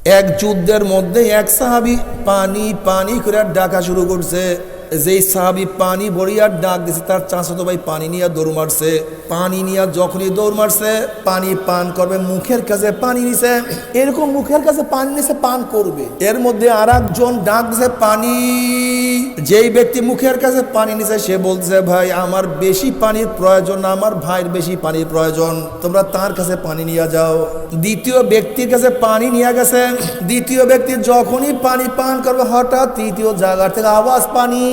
এক যুদ্ধের মধ্যে এক সাহাবী পানি পানি করে ডাকা শুরু করছে। যেই সাহাবী পানি বড়িয়ার ডাক দিছে, তার চাচাতো ভাই পানি নিয়ে দৌড় মারছে। পানি নিয়ে যখনই দৌড় মারছে, পানি পান করবে, মুখের কাছে পানি নিছে, এরকম মুখের কাছে পানি নিছে, পান করবে। এর মধ্যে আর একজন ডাক দিছে পানি। যেই ব্যক্তি মুখের কাছে পানি নিছে সে বলছে, ভাই আমার বেশি পানির প্রয়োজন না, আমার ভাইয়ের বেশি পানির প্রয়োজন, তোমরা তার কাছে পানি নিয়ে যাও। দ্বিতীয় ব্যক্তির কাছে পানি নিয়ে গেছে। দ্বিতীয় ব্যক্তি যখনই পানি পান করবে, হঠাৎ তৃতীয় জায়গা থেকে আওয়াজ পানি।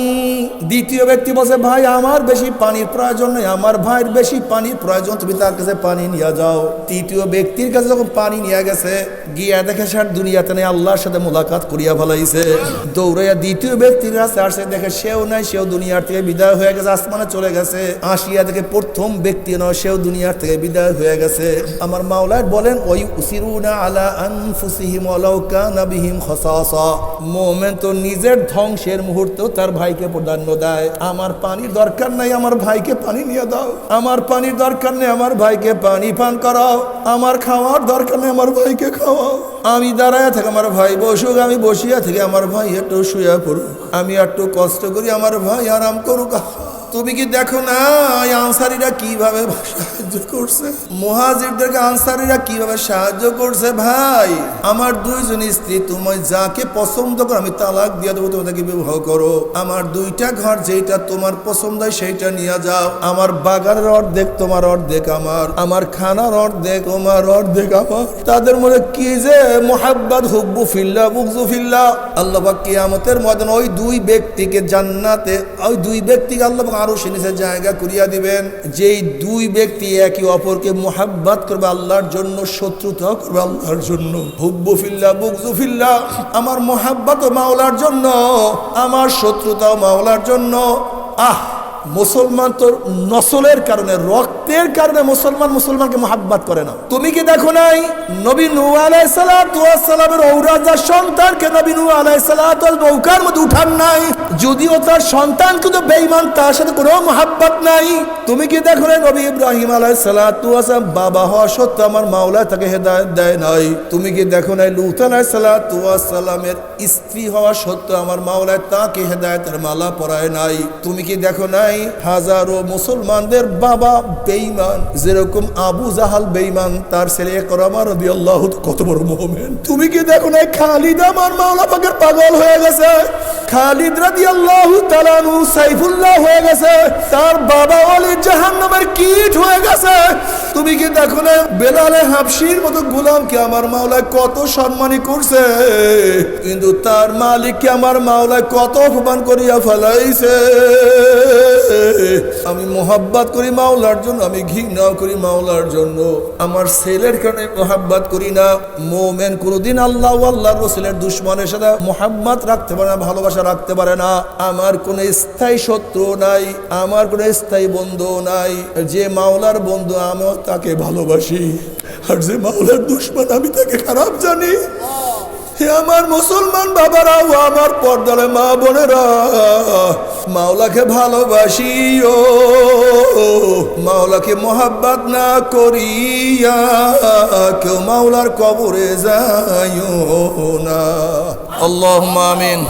দ্বিতীয় ব্যক্তি বলছে, ভাই আমার বেশি পানির প্রয়োজন নেই, আমার ভাইয়ের বেশি পানির প্রয়োজন, তুমি তার কাছে পানি নিয়ে যাও। তৃতীয় ব্যক্তির কাছে যখন পানি নিয়ে গেছে, গিয়া দেখে সে দুনিয়াতে নেই, আল্লাহর সাথে মোলাকাত করিয়া ফেলাইছে। দৌড়াইয়া দ্বিতীয় ব্যক্তির কাছে আসে, দেখে সেও নাই, সেও দুনিয়ার থেকে বিদায় হয়ে গেছে, আসমানে চলে গেছে। আসিয়া দেখে প্রথম ব্যক্তি নয়, সেও দুনিয়ার থেকে বিদায় হয়ে গেছে। আমার মাওলায় বলেন, ওই উসিরুনা আলা আনফুসিহিম ওয়ালাউ কানা বিহিম খাসাসা। মুমিন তো নিজের ধ্বংসের মুহূর্তেও তার ভাইকে প্রাধান্য দেয়। আমার পানির দরকার নাই, আমার ভাইকে পানি নিয়ে দাও। আমার পানির দরকার নেই, আমার ভাইকে পানি পান করাও। আমার খাওয়ার দরকার নেই, আমার ভাইকে খাওয়াও। আমি দাঁড়ায় থাকি, আমার ভাই বসুক, আমি বসিয়া থেকে আমার ভাই একটু শুয়ে পড়ুক, আমি একটু কষ্ট করি, আমার ভাই আরাম করুক। তুমি কি দেখো না আনসারীরা কিভাবে সাহায্য করছে, মুহাজিরদেরকে আনসারীরা কিভাবে সাহায্য করছে। ভাই আমার দুইজন স্ত্রী, তুমি যাকে পছন্দ করো আমি তালাক দিয়ে দেবো, তুমি তাকে বিবাহ করো। আমার দুইটা ঘর, যেটা তোমার পছন্দ হয় সেইটা নিয়ে যাও। আমার বাগানের অর্ধেক তোমার, অর্ধেক আমার। আমার খানার অর্ধেক তোমার, অর্ধেক আমার। তাদের মধ্যে কি যে মুহাব্বত, হুব্বু ফিল্লাহ, বুগযু ফিল্লাহ। আল্লাহ পাক কিয়ামতের ময়দানে ওই দুই ব্যক্তিকে জান্নাতে, ওই দুই ব্যক্তিকে আল্লাহ আরো সে নিচে জায়গা করিয়া দিবেন। যেই দুই ব্যক্তি একে অপরকে মুহাব্বত করবে আল্লাহর জন্য, শত্রুতা করবে আল্লাহর জন্য। হুব্বু ফিল্লাহ, বুগযু ফিল্লাহ। আমার মুহাব্বত মাওলার জন্য, আমার শত্রুতাও মাওলার জন্য। মুসলমান তো নসলের কারণে, রক্তের কারণে মুসলমানকে মুহাব্বত করে না। তুমি কি দেখো নাই নবী নূহ আলাইহিস সালাতু ওয়াস সালামের ঔরাজার সন্তানকে নবী নূহ আলাইহিস সালাতু ওয়াস নৌকার মধ্যে উঠান নাই? যদিও তার সন্তান কিন্তু বেঈমান, তার সাথে কোনো মুহাব্বত নাই। তুমি কি দেখো নাই নবী ইব্রাহিম আলাইহিস সালাতু ওয়াস বাবা হওয়া সত্ত্বেও আমার মাওলা তাকে হেদায়েত দেয় নাই? তুমি কি দেখো নাই লূত আলাইহিস সালাতু ওয়াস সালামের স্ত্রী হওয়া সত্ত্বেও আমার মাওলা তাকে হেদায়েতের মালা পরায় নাই? তুমি কি দেখো নাই হাজারো মুসলমানদের বাবা বেঈমান, যেরকম আবু জাহাল বেঈমান, তার ছেলে ইকরামা রাদিয়াল্লাহু কত বড় মুমিন? তুমি কি দেখো না খালিদ আমার মাওলা পাকের পাগল হয়ে গেছে, খালিদ রাদিয়াল্লাহু তাআলা আনহু সাইফুল্লাহ হয়ে গেছে, তার বাবা ওলি জাহান্নামের কীট হয়ে গেছে। তুমি কি দেখো না বেলালে হাবশির মতো গোলামকে আমার মাওলা কত সম্মানী করছে, কিন্তু তার মালিককে আমার মাওলা কত অপমান করিয়া ফেলাইছে। আমি মোহাব্বত করি মাওলার জন্য, আমি ঘৃণা করি মাওলার জন্য। আমার ছেলের কারণে মোহাব্বত করি না। মুমিন কোনদিন আল্লাহ ও আল্লাহর রাসূলের দুশমনের সাথে মোহাব্বত রাখতে পারে না, ভালোবাসা রাখতে পারে না। আমার কোনো স্থায়ী শত্রু নাই, আমার কোনো স্থায়ী বন্ধু নাই। যে মাওলার বন্ধু আমিও তাকে ভালোবাসি, আর যে মাওলার দুশমন আমি তাকে খারাপ জানি। হে আমার মুসলমান বাবারা ও আমার পর্দার মা বোনেরা, মাওলাকে ভালোবাসিও, মাওলাকে মোহাব্বত না করিয়া কেউ মাওলার কবরে যাইও না। আল্লাহুম্মা আমিন।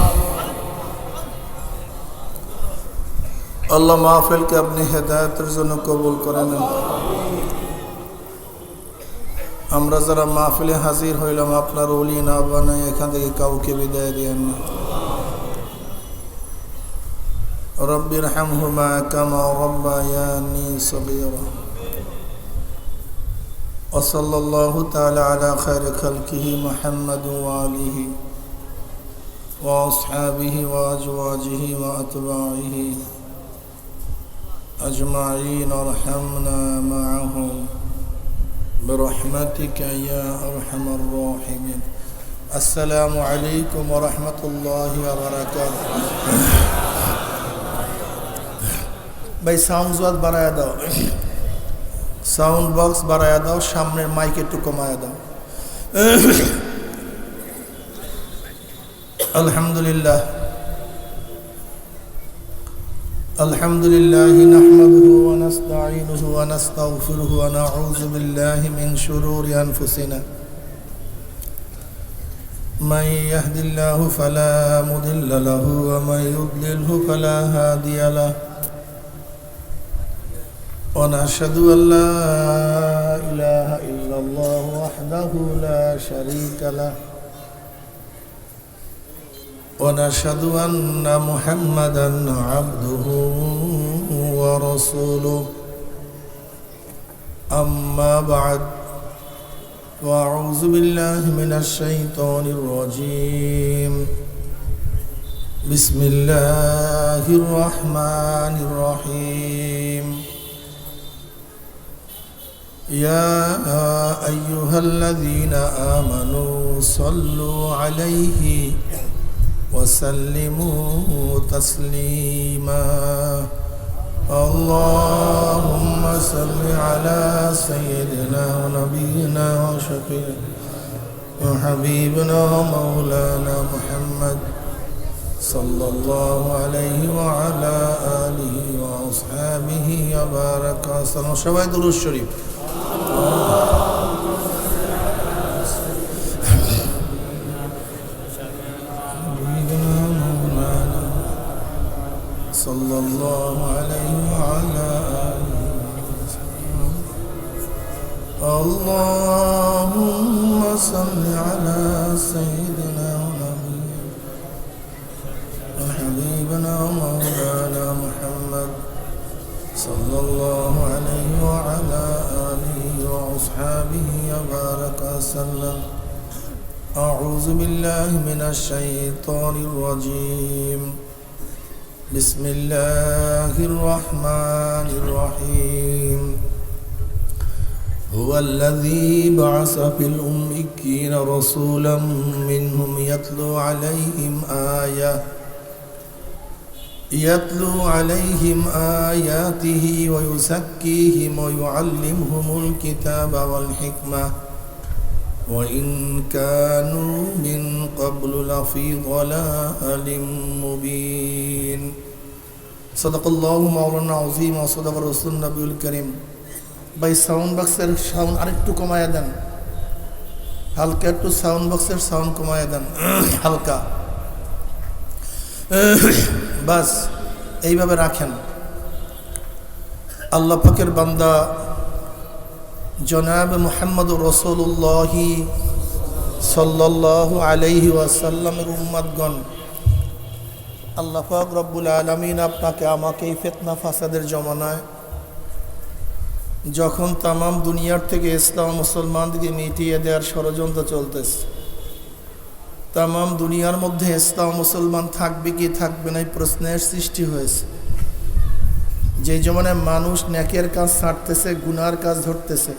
আল্লাহ মাহফিলকে আপনি হেদায়েতের জন্য কবুল করে নেন। আমরা যারা মাহফিলে হাজির হইলাম, আপনার ওলি না বানাই এখান থেকে কাউকে বিদায় দিয়েন না। রব্বির হামহুমা কামা রাব্বায়ানি সগীরা। ওয়া সাল্লাল্লাহু তাআলা আলা খায়রি খালকিহি মুহাম্মাদ ওয়া আলিহি ওয়া আসহাবিহি ওয়া আজওয়াজিহি ওয়া আতবাইহি আজমাইন ওয়ারহামনা মাআহুম برحمتك يا أرحم الراحمين. السلام عليكم ورحمة الله وبركاته. ভাই সাউন্ড বক্স বাড়ায়া দাও, সাউন্ড বক্স বাড়ায়া দাও, সামনের মাইক একটু কমায়া দাও। আলহামদুলিল্লাহ الحمد لله نحمده ونستعينه ونستغفره ونعوذ بالله من شرور أنفسنا من يهد الله فلا مضل له ومن يضلله فلا هادي له ونشهد أن لا إله إلا الله وحده لا شريك له ونشهد أن محمدا عبده ورسوله أما بعد وأعوذ بالله من الشيطان الرجيم بسم الله الرحمن الرحيم يا أيها الذين آمنوا صلوا عليه وسلموا تسليما اللهم صل على سيدنا ونبينا وشفيعنا وحبيبنا ومولانا محمد صلى الله عليه وعلى آله وأصحابه وبارك وسلم সবাই দুরূদ শরীফ صلى الله عليه وعلى آله وسلم اللهم صل على سيدنا ونبينا وحبيبنا ومولانا محمد صلى الله عليه وعلى آله وأصحابه وبارك وسلم أعوذ بالله من الشيطان الرجيم بسم الله الرحمن الرحيم هو الذي بعث في الأميين رسولا منهم يتلو عليهم آياته ويزكيهم ويعلمهم الكتاب والحكمة وإن كانوا من قبل لفي ضلال مبين صدق الله مولانا العظيم وصدق رسول النبي الكريم ভাই সাউন্ড বক্সের সাউন্ড আরেকটু কমায়া দেন হালকা একটু সাউন্ড বক্সের সাউন্ড কমায়া দেন হালকা বাস এইভাবে রাখেন আল্লাহ পাকের বান্দা জনাব মুহাম্মদ রাসূলুল্লাহ সাল্লাল্লাহু আলাইহি ওয়াসাল্লামের উম্মতগণ আল্লাহ পাক রব্বুল আলামিন আপনাকে আমাকে এই ফিতনা ফাসাদের জমানায় যখন তামাম দুনিয়ার থেকে ইসলাম মুসলমানদেরকে মিটিয়ে দেওয়ার ষড়যন্ত্র চলতেছে তামাম দুনিয়ার মধ্যে ইসলাম মুসলমান থাকবে কি থাকবে না এই প্রশ্নের সৃষ্টি হয়েছে যে জমানায় মানুষ নেকের কাজ ছাড়তেছে গুনার কাজ ধরতেছে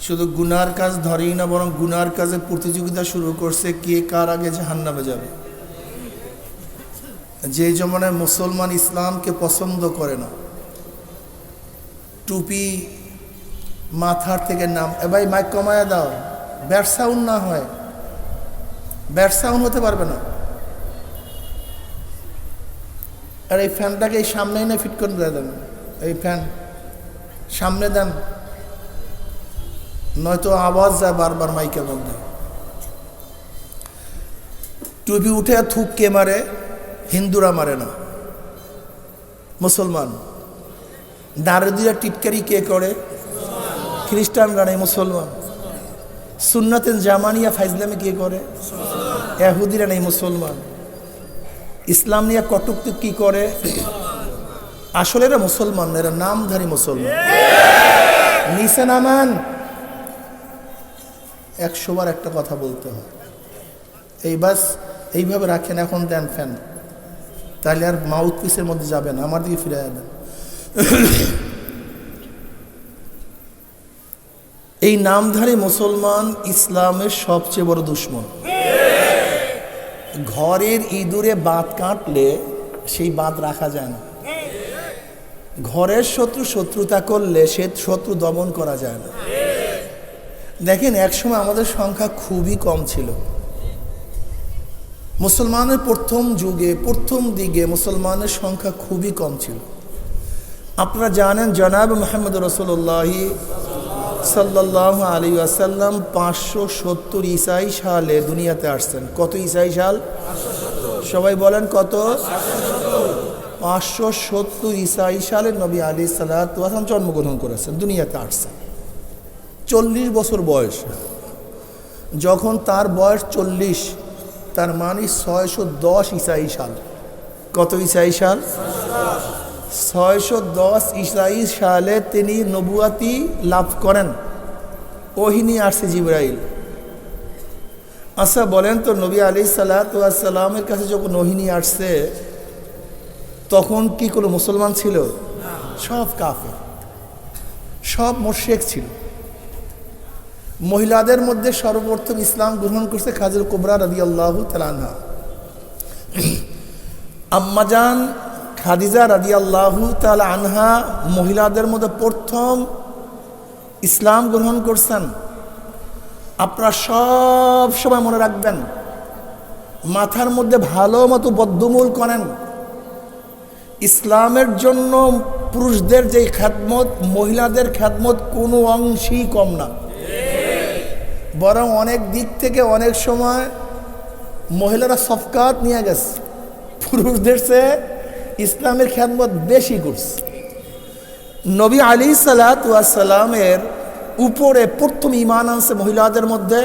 শুধু গুনার কাজ ধরেই না বরং গুনার কাজে প্রতিযোগিতা শুরু করছে কে কার আগে জাহান্নামে যাবে যে জমানায় মুসলমান ইসলামকে পছন্দ করে না টুপি মাথার থেকে নাম ভাই মাইক কমায়া দাও ব্যাড সাউন্ড না হয় ব্যাড সাউন্ড হতে পারবে না আর এই ফ্যানটাকে এই সামনেই না ফিট করে দেন এই ফ্যান সামনে দেন নয়তো আওয়াজ যায় বারবার মাইকের মধ্যে টুপি উঠে থুক কে মারে হিন্দুরা মারে না মুসলমান দাঁড়ে দুইটা টিটকারি কে করে খ্রিস্টানরা নেই মুসলমান সুন্নাতেন জামানিয়া ফাইজলামে কে করে ইহুদিরা নেই মুসলমান ইসলাম নিয়ে কটুক্তি কি করে আসলে এরা মুসলমান না এরা নামধারী মুসলমান নিচে নামান 100 বার একটা কথা বলতে হয় এই বাস এইভাবে রাখেন এখন দেন ফ্যান তাহলে আর মাউথ পিসের মধ্যে যাবেন আমার দিকে ফিরে যাবেন এই নামধারী মুসলমান ইসলামের সবচেয়ে বড় দুশমন ঘরের ইঁদুরে বাত কাটলে সেই বাত রাখা যায় না ঘরের শত্রুতা করলে সে শত্রু দমন করা যায় না দেখেন একসময় আমাদের সংখ্যা খুবই কম ছিল মুসলমানের প্রথম যুগে প্রথম দিকে মুসলমানের সংখ্যা খুবই কম ছিল আপনারা জানেন জনাব মুহাম্মদ রাসূলুল্লাহ সাল্লাল্লাহু আলাইহি ওয়াসাল্লাম 570 ঈসাই সালে দুনিয়াতে আসছেন। কত ঈসাই সাল? সবাই বলেন কত? 570 ঈসাই সালে নবী আলাইহিস সালাতু ওয়াস সালাম জন্মগ্রহণ করেছেন, দুনিয়াতে আসছেন। 40 বছর বয়স। যখন তার বয়স 40, তার মানে 610 ঈসাই সাল। কত ঈসাই সাল? 610 ঈসাই সালে তিনি নবুয়াতি লাভ করেন। ওহী নিয়ে আসছে জিবরাইল। আচ্ছা বলেন তো, নবী আলাইহিস সালাতু ওয়াস সালামের কাছে যখন ওহী নিয়ে আসছে তখন কি কোনো মুসলমান ছিল? সব কাফের, সব মুশরিক ছিল। মহিলাদের মধ্যে সর্বপ্রথম ইসলাম গ্রহণ করছে খাদিজা কুবরা রাদিয়াল্লাহু তাআলা আনহা। আম্মাজান খাদিজা রাদিয়াল্লাহু তাআলা আনহা মহিলাদের মধ্যে প্রথম ইসলাম গ্রহণ করছেন। আপনারা সব সময় মনে রাখবেন, মাথার মধ্যে ভালো মতো বদ্ধমূল করেন, ইসলামের জন্য পুরুষদের যে খেদমত, মহিলাদের খেদমত কোনো অংশেই কম না, বরং অনেক দিক থেকে অনেক সময় মহিলারা সফকাত নিয়ে গেছে, পুরুষদের চেয়ে ইসলামের খেদমত বেশি করছে। নবী আলাইহিস সালাতু ওয়াস সালামের উপরে প্রথম ঈমান আনছে মহিলাদের মধ্যে,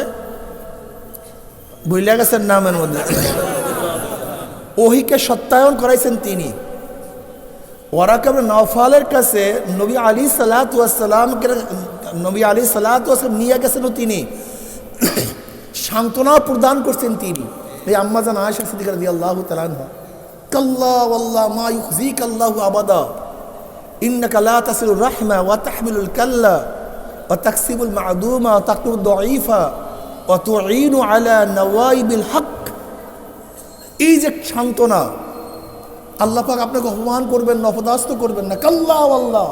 ভুলে গেছেন নামের মধ্যে, ওহীকে সত্যায়ন করাইছেন তিনি। ওয়ারাকা ইবনে নওফালের কাছে নবী আলাইহিস সালাতু ওয়াস সালামকে নিয়ে গেছেন তিনি, সান্ত্বনা প্রদান করছেন তিনি। এই আম্মাজান আয়েশা সিদ্দিকা রাদিয়াল্লাহু তাআলা আনহা, কাল্লা ওয়াল্লাহ মা ইউখজিকাল্লাহু আবাদা ইন্নাকা লা তাসিলুর রাহমা ওয়া তাহমিলুল কাল্লা ওয়া তাকসিবুল মা'দুমা ওয়া তাকতুদ দাঈফা ওয়া তুঈনু আলা নওয়াইবিল হক। এই যে সান্ত্বনা, আল্লাহ পাক আপনাকে অপমান করবেন না, অপদস্থ করবেন না। কাল্লা ওয়াল্লাহ,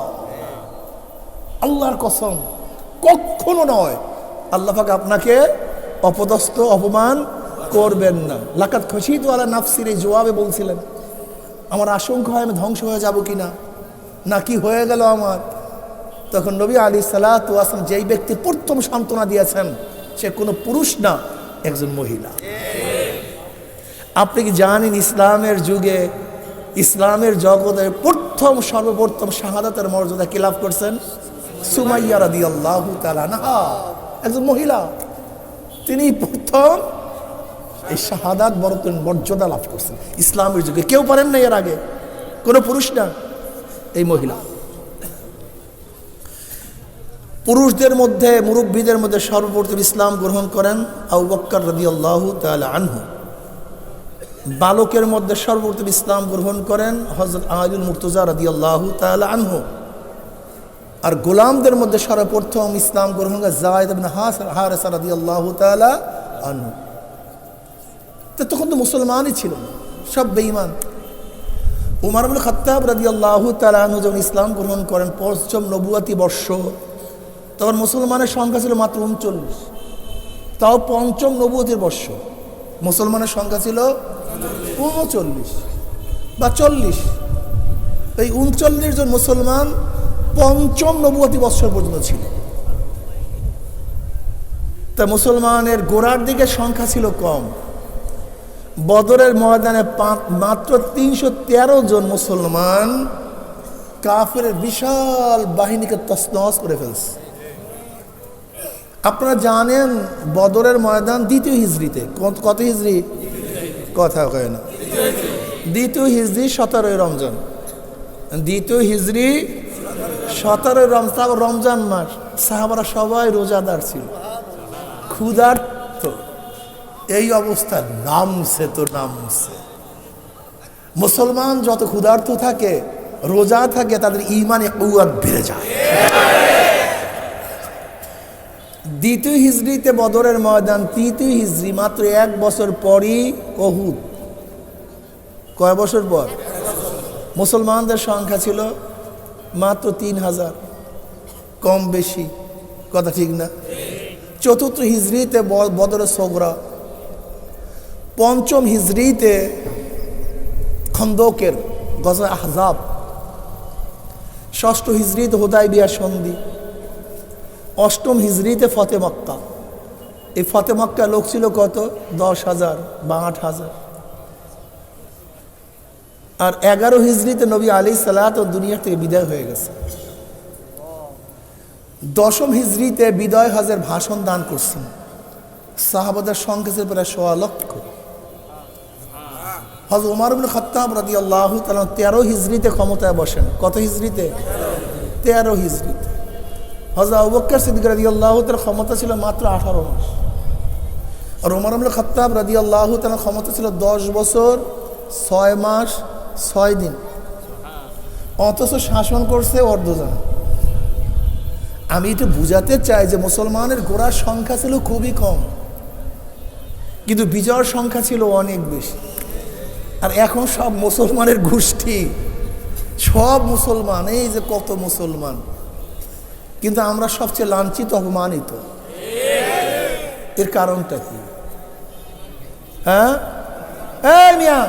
আল্লাহর কসম, কখনো নয়, আল্লাহ পাক আপনাকে অপদস্থ অপমান করবেন না। লাকাদ খশিতু আলা নাফসির এই জবাবে বলছিলেন, আমার আশঙ্কা হয় আমি ধ্বংস হয়ে যাব কিনা, না কি হয়ে গেল আমার। তখন নবী আলাইহিস সালাতু ওয়াস সালাম যেই ব্যক্তি প্রথম সান্ত্বনা দিয়েছেন সে কোনো পুরুষ না, একজন মহিলা। আপনি কি জানেন ইসলামের যুগে, ইসলামের জগতে সর্বপ্রথম শাহাদাতের মর্যাদা কি লাভ করছেন? সুমাইয়া রাদিয়াল্লাহু তাআলা আনহা, একজন মহিলা, তিনি প্রথম এই শাহাদাত মর্যাদা লাভ করছেন ইসলামের যুগে। কেউ পারেন না এর আগে, কোনো পুরুষ না, এই মহিলা। পুরুষদের মধ্যে, মুরব্বীদের মধ্যে সর্বপ্রথম ইসলাম গ্রহণ করেন আবু বকর রাদিয়াল্লাহু তাআলা আনহু। বালকের মধ্যে সর্বপ্রথম ইসলাম গ্রহণ করেন হযরত আলীউল মুর্তজা রাদিয়াল্লাহু তাআলা আনহু। আর গোলামদের মধ্যে সর্বপ্রথম ইসলাম গ্রহণ করেন যায়েদ ইবনে হারেসা রাদিয়াল্লাহু তাআলা আনহু। তখন তো মুসলমানই ছিল না, সব বেঈমান। উমর ইবনে খাত্তাব রাদিয়াল্লাহু তাআলা আনহু যখন ইসলাম গ্রহণ করেন পঞ্চম নবুয়াতি বর্ষ, তখন মুসলমানের সংখ্যা ছিল মাত্র 39, তাও পঞ্চম নবুয়তির বর্ষ। মুসলমানের সংখ্যা ছিল 39 বা 40। এই 39 জন মুসলমান পঞ্চম নবুয়তি বৎসর পর্যন্ত ছিল। তা মুসলমানের গোড়ার দিকে সংখ্যা ছিল কম। বদরের ময়দানে মাত্র 313 জন মুসলমান কাফের বিশাল বাহিনীকে তছনছ করে ফেলছে। আপনারা জানেন বদরের ময়দান দ্বিতীয় হিজরিতে, কত হিজরি? কথা কয় না, দ্বিতীয় হিজরি 17 রমজান, দ্বিতীয় হিজরি 17 রমজান, রমজান মাস। সাহাবারা সবাই রোজাদার ছিল, ক্ষুধার্ত। এই অবস্থা নামছে তো নামছে। মুসলমান যত ক্ষুধার্ত থাকে, রোজা থাকে, তাদের ঈমানে কুওয়াত বেড়ে যায়। দ্বিতীয় হিজরিতে বদরের ময়দান, তৃতীয় হিজরি মাত্র 1 বছর পরই উহুদ। কয় বছর পর? মুসলমানদের সংখ্যা ছিল মাত্র 3000, কম বেশি, কথা ঠিক না? চতুর্থ হিজরিতে বদরের সোগরা, পঞ্চম হিজরিতে খন্দকের গজওয়ে আহজাব, ষষ্ঠ হিজরিতে হুদায়বিয়া সন্ধি, অষ্টম হিজরিতে ফতে মক্কা। এই ফতে মক্কা লোক ছিল কত? 10,000 বা 8,000। আর 11 হিজরিতে নবী আলাইহিস সালাত দুনিয়া থেকে বিদায় হয়ে গেছে। 10ম হিজরিতে বিদায় হজের ভাষণ দান করছেন। সাহাবাদের সংখ্যা ছিল প্রায় 1.25 লক্ষ। হযরত ওমর ইবনে খাত্তাব রাদিয়াল্লাহু তাআলা 13 হিজরিতে ক্ষমতায় বসেন। কত হিজরিতে? 13 হিজরিতে। হযরত আবু বকর সিদ্দিক রাদিয়াল্লাহু তাআলা ক্ষমতা ছিল মাত্র 18 মাস। আর ওমর ইবনে খাত্তাব রাদিয়াল্লাহু তাআলা ক্ষমতা ছিল 10 বছর 6 মাস 6 দিন। অথচ শাসন করছে অর্ধজানা। আমি এটা বুঝাতে চাই যে মুসলমানের গোড়ার সংখ্যা ছিল খুবই কম, কিন্তু বিজয়ের সংখ্যা ছিল অনেক বেশি। আর এখন সব মুসলমানের গোষ্ঠী, সব মুসলমান, এই যে কত মুসলমান, কিন্তু আমরা সবচেয়ে লাঞ্ছিত, অপমানিত। এর কারণটা কি? হ্যাঁ, এই মিয়া,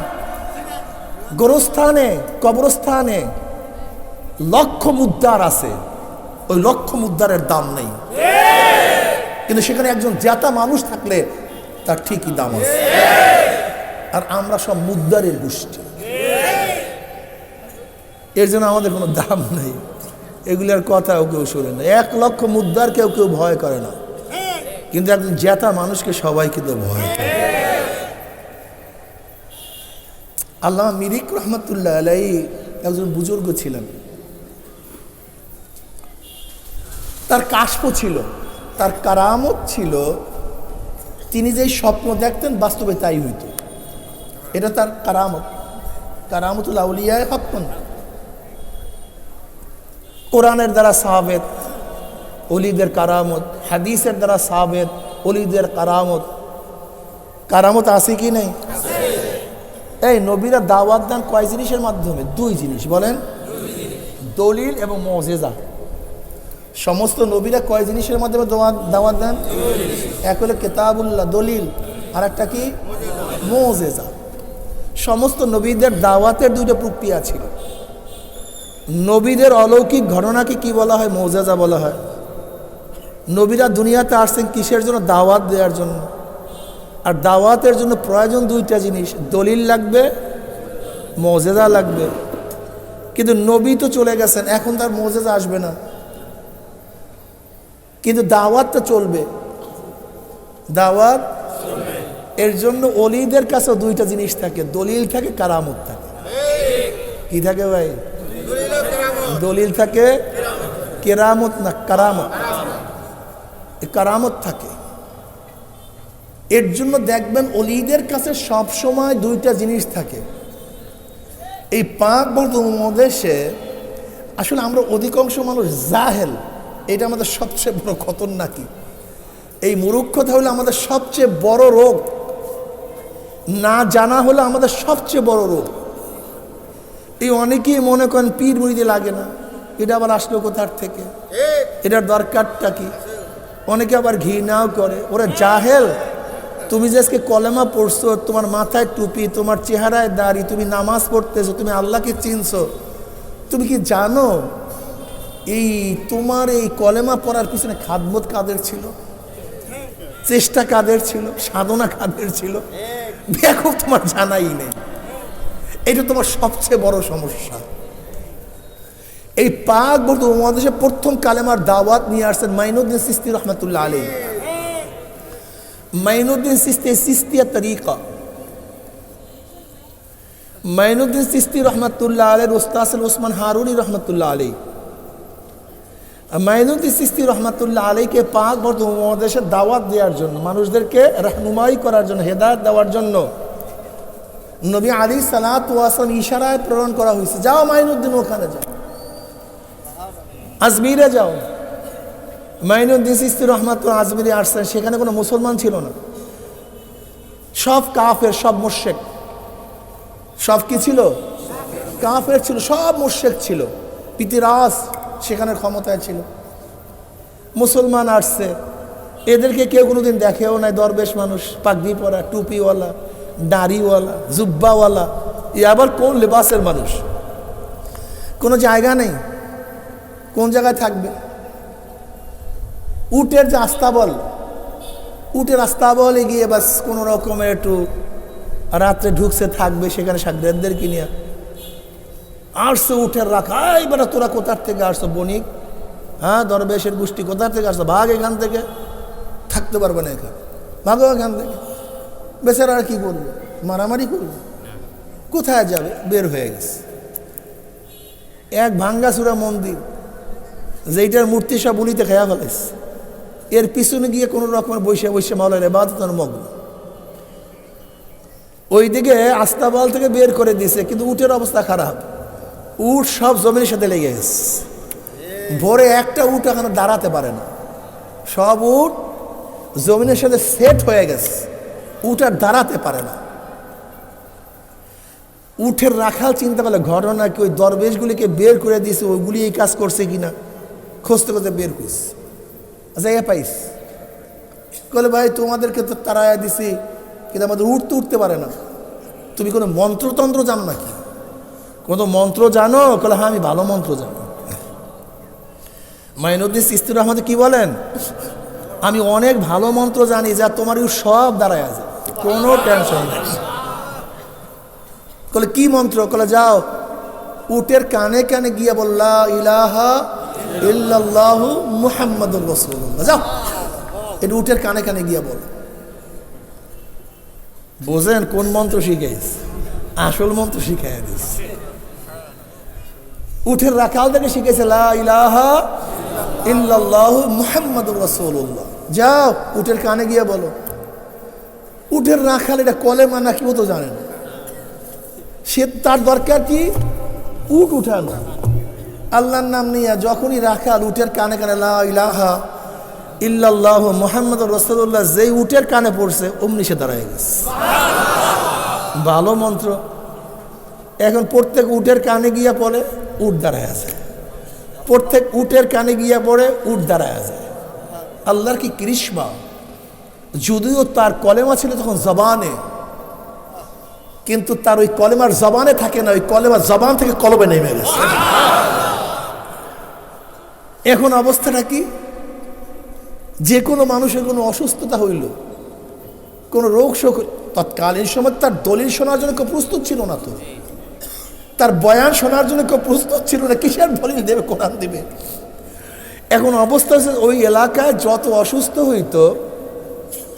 গোরস্থানে কবরস্থানে লক্ষ মুদ্রার আছে, ওই লক্ষ মুদ্রার দাম নেই, কিন্তু সেখানে একজন জেতা মানুষ থাকলে তার ঠিকই দাম আছে। আর আমরা সব মুদ্রারের গোষ্ঠী, এর জন্য আমাদের কোনো দাম নেই। এগুলোর কথাও কেউ শোনে না। 1 লক্ষ মুদ্রার কেউ কেউ ভয় করে না, কিন্তু একজন জেতা মানুষকে সবাই কিন্তু ভয় করে। আল্লামা মিরিক রহমতুল্লাহ আলাইহি একজন বুজুর্গ ছিলেন। তার কাশফ ছিল, তার কারামত ছিল। তিনি যেই স্বপ্ন দেখতেন বাস্তবে তাই হইত। এটা তার কারামত, কারামতুল আউলিয়া হাক্কুন। কোরআনের দ্বারা সাহাবেত ওলিদের কারামত, হাদিসের দ্বারা সাহাবেত ওলিদের কারামত। কারামত আছে কি নেই? এই নবীরা দাওয়াত দেন কয় জিনিসের মাধ্যমে? 2 জিনিস। বলেন, দলিল এবং মুজিজা। সমস্ত নবীরা কয় জিনিসের মাধ্যমে দাওয়াত দেন? এক হলো কিতাবুল্লাহ, দলিল, আর একটা কি? মুজিজা। সমস্ত নবীদের দাওয়াতের 2টা প্রক্রিয়া ছিল। নবীদের অলৌকিক ঘটনাকে কি বলা হয়? মুজিজা বলা হয়। নবীরা দুনিয়াতে আসছেন কিসের জন্য? দাওয়াত দেওয়ার জন্য। আর দাওয়াতের জন্য প্রয়োজন 2টা জিনিস, দলিল লাগবে, মুজিজা লাগবে। কিন্তু নবী তো চলে গেছেন, এখন তার মুজিজা আসবে না, কিন্তু দাওয়াতটা চলবে। দাওয়াত এর জন্য ওলিদের কাছে 2টা জিনিস থাকে, দলিল থাকে, কারামত থাকে। কি থাকে ভাই? দলিল থাকে, কেরামত না কারামত। কারামত থাকে। এর জন্য দেখবেন ওলিদের কাছে সব সময় 2টা জিনিস থাকে। এই পাক উপমহাদেশে আসলে আমরা অধিকাংশ মানুষ জাহেল, এটা আমাদের সবচেয়ে বড় খতরনাকি। এই মূর্খতা হলো আমাদের সবচেয়ে বড় রোগ, না জানা হলো আমাদের সবচেয়ে বড় রোগ। এই অনেকেই মনে করেন পীর মুরিদে লাগে না, এটা আবার আসলো কোথার থেকে, এটার দরকারটা কি? অনেকে আবার ঘৃণাও করে, ওরা জাহেল। তুমি যে আজকে কলেমা পড়ছো, তোমার মাথায় টুপি, তোমার চেহারায় দাড়ি, তুমি নামাজ পড়তেছো, তুমি আল্লাহকে চিনছো, তুমি কি জানো এই তোমার এই কলেমা পড়ার পিছনে খাদমত কাদের ছিল, চেষ্টা কাদের ছিল, সাধনা কাদের ছিল? দেখো, তোমার জানাই নেই। এটা তোমার সবচেয়ে বড় সমস্যা। এই পাক উপমহাদেশে প্রথম কালেমার দাওয়াত নিয়ে আসছেন মাইনুদ্দিন চিশতি রহমতুল্লাহ আলাইহি। মাইনুদ্দিন চিশতি, চিশতিয়া তরিকা। মাইনুদ্দিন চিশতি রহমতুল্লাহ আলাইহির উস্তাদ ওসমান হারুনি রহমতুল্লাহ আলাইহি। মাইনুদ্দিন চিশতি রহমতুল্লাহ আলাইহিকে পাক উপমহাদেশে দাওয়াত দেওয়ার জন্য, মানুষদেরকে রাহনুমাই করার জন্য, হেদায়েত দেওয়ার জন্য নবী আলাইহিস সালাতু ওয়াস সালাম ইশারায় প্রেরণ করা হয়েছে, যাও মাইনুদ্দিন ওখানে যাও, আজমিরে যাও। মাইনুদ্দিন চিশতি রহমতুল্লাহ আজমিরে আসছেন, সেখানে কোনো মুসলমান ছিল না, সব কাফের, সব মুশরিক। সব কি ছিল? কাফের ছিল, সব মুশরিক ছিল। পিতিরাস সেখানে ক্ষমতায় ছিল। মুসলমান আসছে, এদেরকে কেউ কোনোদিন দেখেও নাই। দরবেশ মানুষ, পাগড়ি পরা, টুপিওয়ালা, দাড়িওয়ালা, জুব্বাওয়ালা। এ আবার কোন লেবাসের মানুষ? কোনো জায়গা নেই, কোন জায়গায় থাকবে? উটের যে আস্তাবল, উটের আস্তাবলে গিয়ে বাস কোনো রকমের একটু রাত্রে ঢুকছে, থাকবে সেখানে সাগরেদদেরকে নিয়ে আসছে। উঠের রাখা, এবার তোরা কোথার থেকে আসছো বণিক, হ্যাঁ দরবেশের গোষ্ঠী কোথার থেকে আসছো, ভাগ এখান থেকে, থাকতে পারবে না এখানে, ভাগো এখান থেকে। বেচারা কি করবে, মারামারি করবে, কোথায় যাবে, বের হয়ে গেছে। এক ভাঙ্গাচুরা মন্দির, যেইটার মূর্তি সব বলিতে খেয়া ফেলেছে, এর পিছনে গিয়ে কোনো রকমের বৈশা বৈশা মাওলার ইবাদতের মগ্ন। ওইদিকে আস্তাবল থেকে বের করে দিছে, কিন্তু উটের অবস্থা খারাপ, উট সব জমিনের সাথে লেগে গেছে। ভোরে একটা উট এখানে দাঁড়াতে পারে না, সব উট জমিনের সাথে সেট হয়ে গেছে, উট আর দাঁড়াতে পারে না। উঠের রাখাল চিন্তা করলে ঘটনা কি ওই দরবেশগুলিকে বের করে দিয়েছে, ওইগুলি এই কাজ করছে কিনা খুঁজতে খুঁজতে বের করছে। আচ্ছা এ পাইস বলে ভাই তোমাদেরকে তো তারায়া দিছি, কিন্তু আমাদের উঠতে উঠতে পারে না, তুমি কোনো মন্ত্রতন্ত্র জানো নাকি, কোনো মন্ত্র জানো? বলে হ্যাঁ আমি ভালো মন্ত্র জানো। মাইনুদ্দিন চিশতি রহমত কি বলেন, আমি অনেক ভালো মন্ত্র জানি যা তোমার সব দাঁড়ায় আছে, কোনো টেনশন নেই। বলে কি মন্ত্র? বলে যাও উটের কানে কানে গিয়ে বললা ইলাহা ইল্লাল্লাহু মুহাম্মাদুর রাসূলুল্লাহ, যাও এটা উটের কানে কানে গিয়া বল। বোঝেন কোন মন্ত্র শিখাইছে, আসল মন্ত্র শিখাই দিচ্ছে। উটের রাখাল থেকে শিখেছে লা ইলাহা ইল্লাল্লাহু মুহাম্মাদুর রাসূলুল্লাহ, যাও উটের কানে গিয়ে বলো। উটের রাখাল এটা কলেমা নাকি ও তো জানে না, সে তার দরকার কি উট উঠানো, আল্লাহর নাম নিয়ে যখনই রাখাল উটের কানে কানে লা ইলাহা ইল্লাল্লাহু মুহাম্মাদুর রাসূলুল্লাহ যেই উটের কানে পড়ছে অমনি সে দাঁড়ায় গেছে। ভালো মন্ত্র। এখন প্রত্যেক উটের কানে গিয়া পড়ে উট দাঁড়ায় আছে, প্রত্যেক উটের কানে গিয়া পড়ে উট দাঁড়ায় আছে। আল্লাহর কি কৃষ্মা, যদিও তার কলেমা ছিল তখন জবানে, কিন্তু তার ওই কলেমার জবানে থাকে না, ওই কলেমার জবান থেকে কলবে নেমে গেছে। এখন অবস্থাটা কি, যে কোনো মানুষের কোনো অসুস্থতা হইল, কোনো রোগ শোক, তৎকালীন সময় তার দলিল শোনার জন্য কেউ প্রস্তুত ছিল না, তো তার বয়ান শোনার জন্য কেউ প্রস্তুত ছিল না, কিসের দলিল দেবে, কোরআন দেবে। এখন অবস্থা হচ্ছে ওই এলাকায় যত অসুস্থ হইতো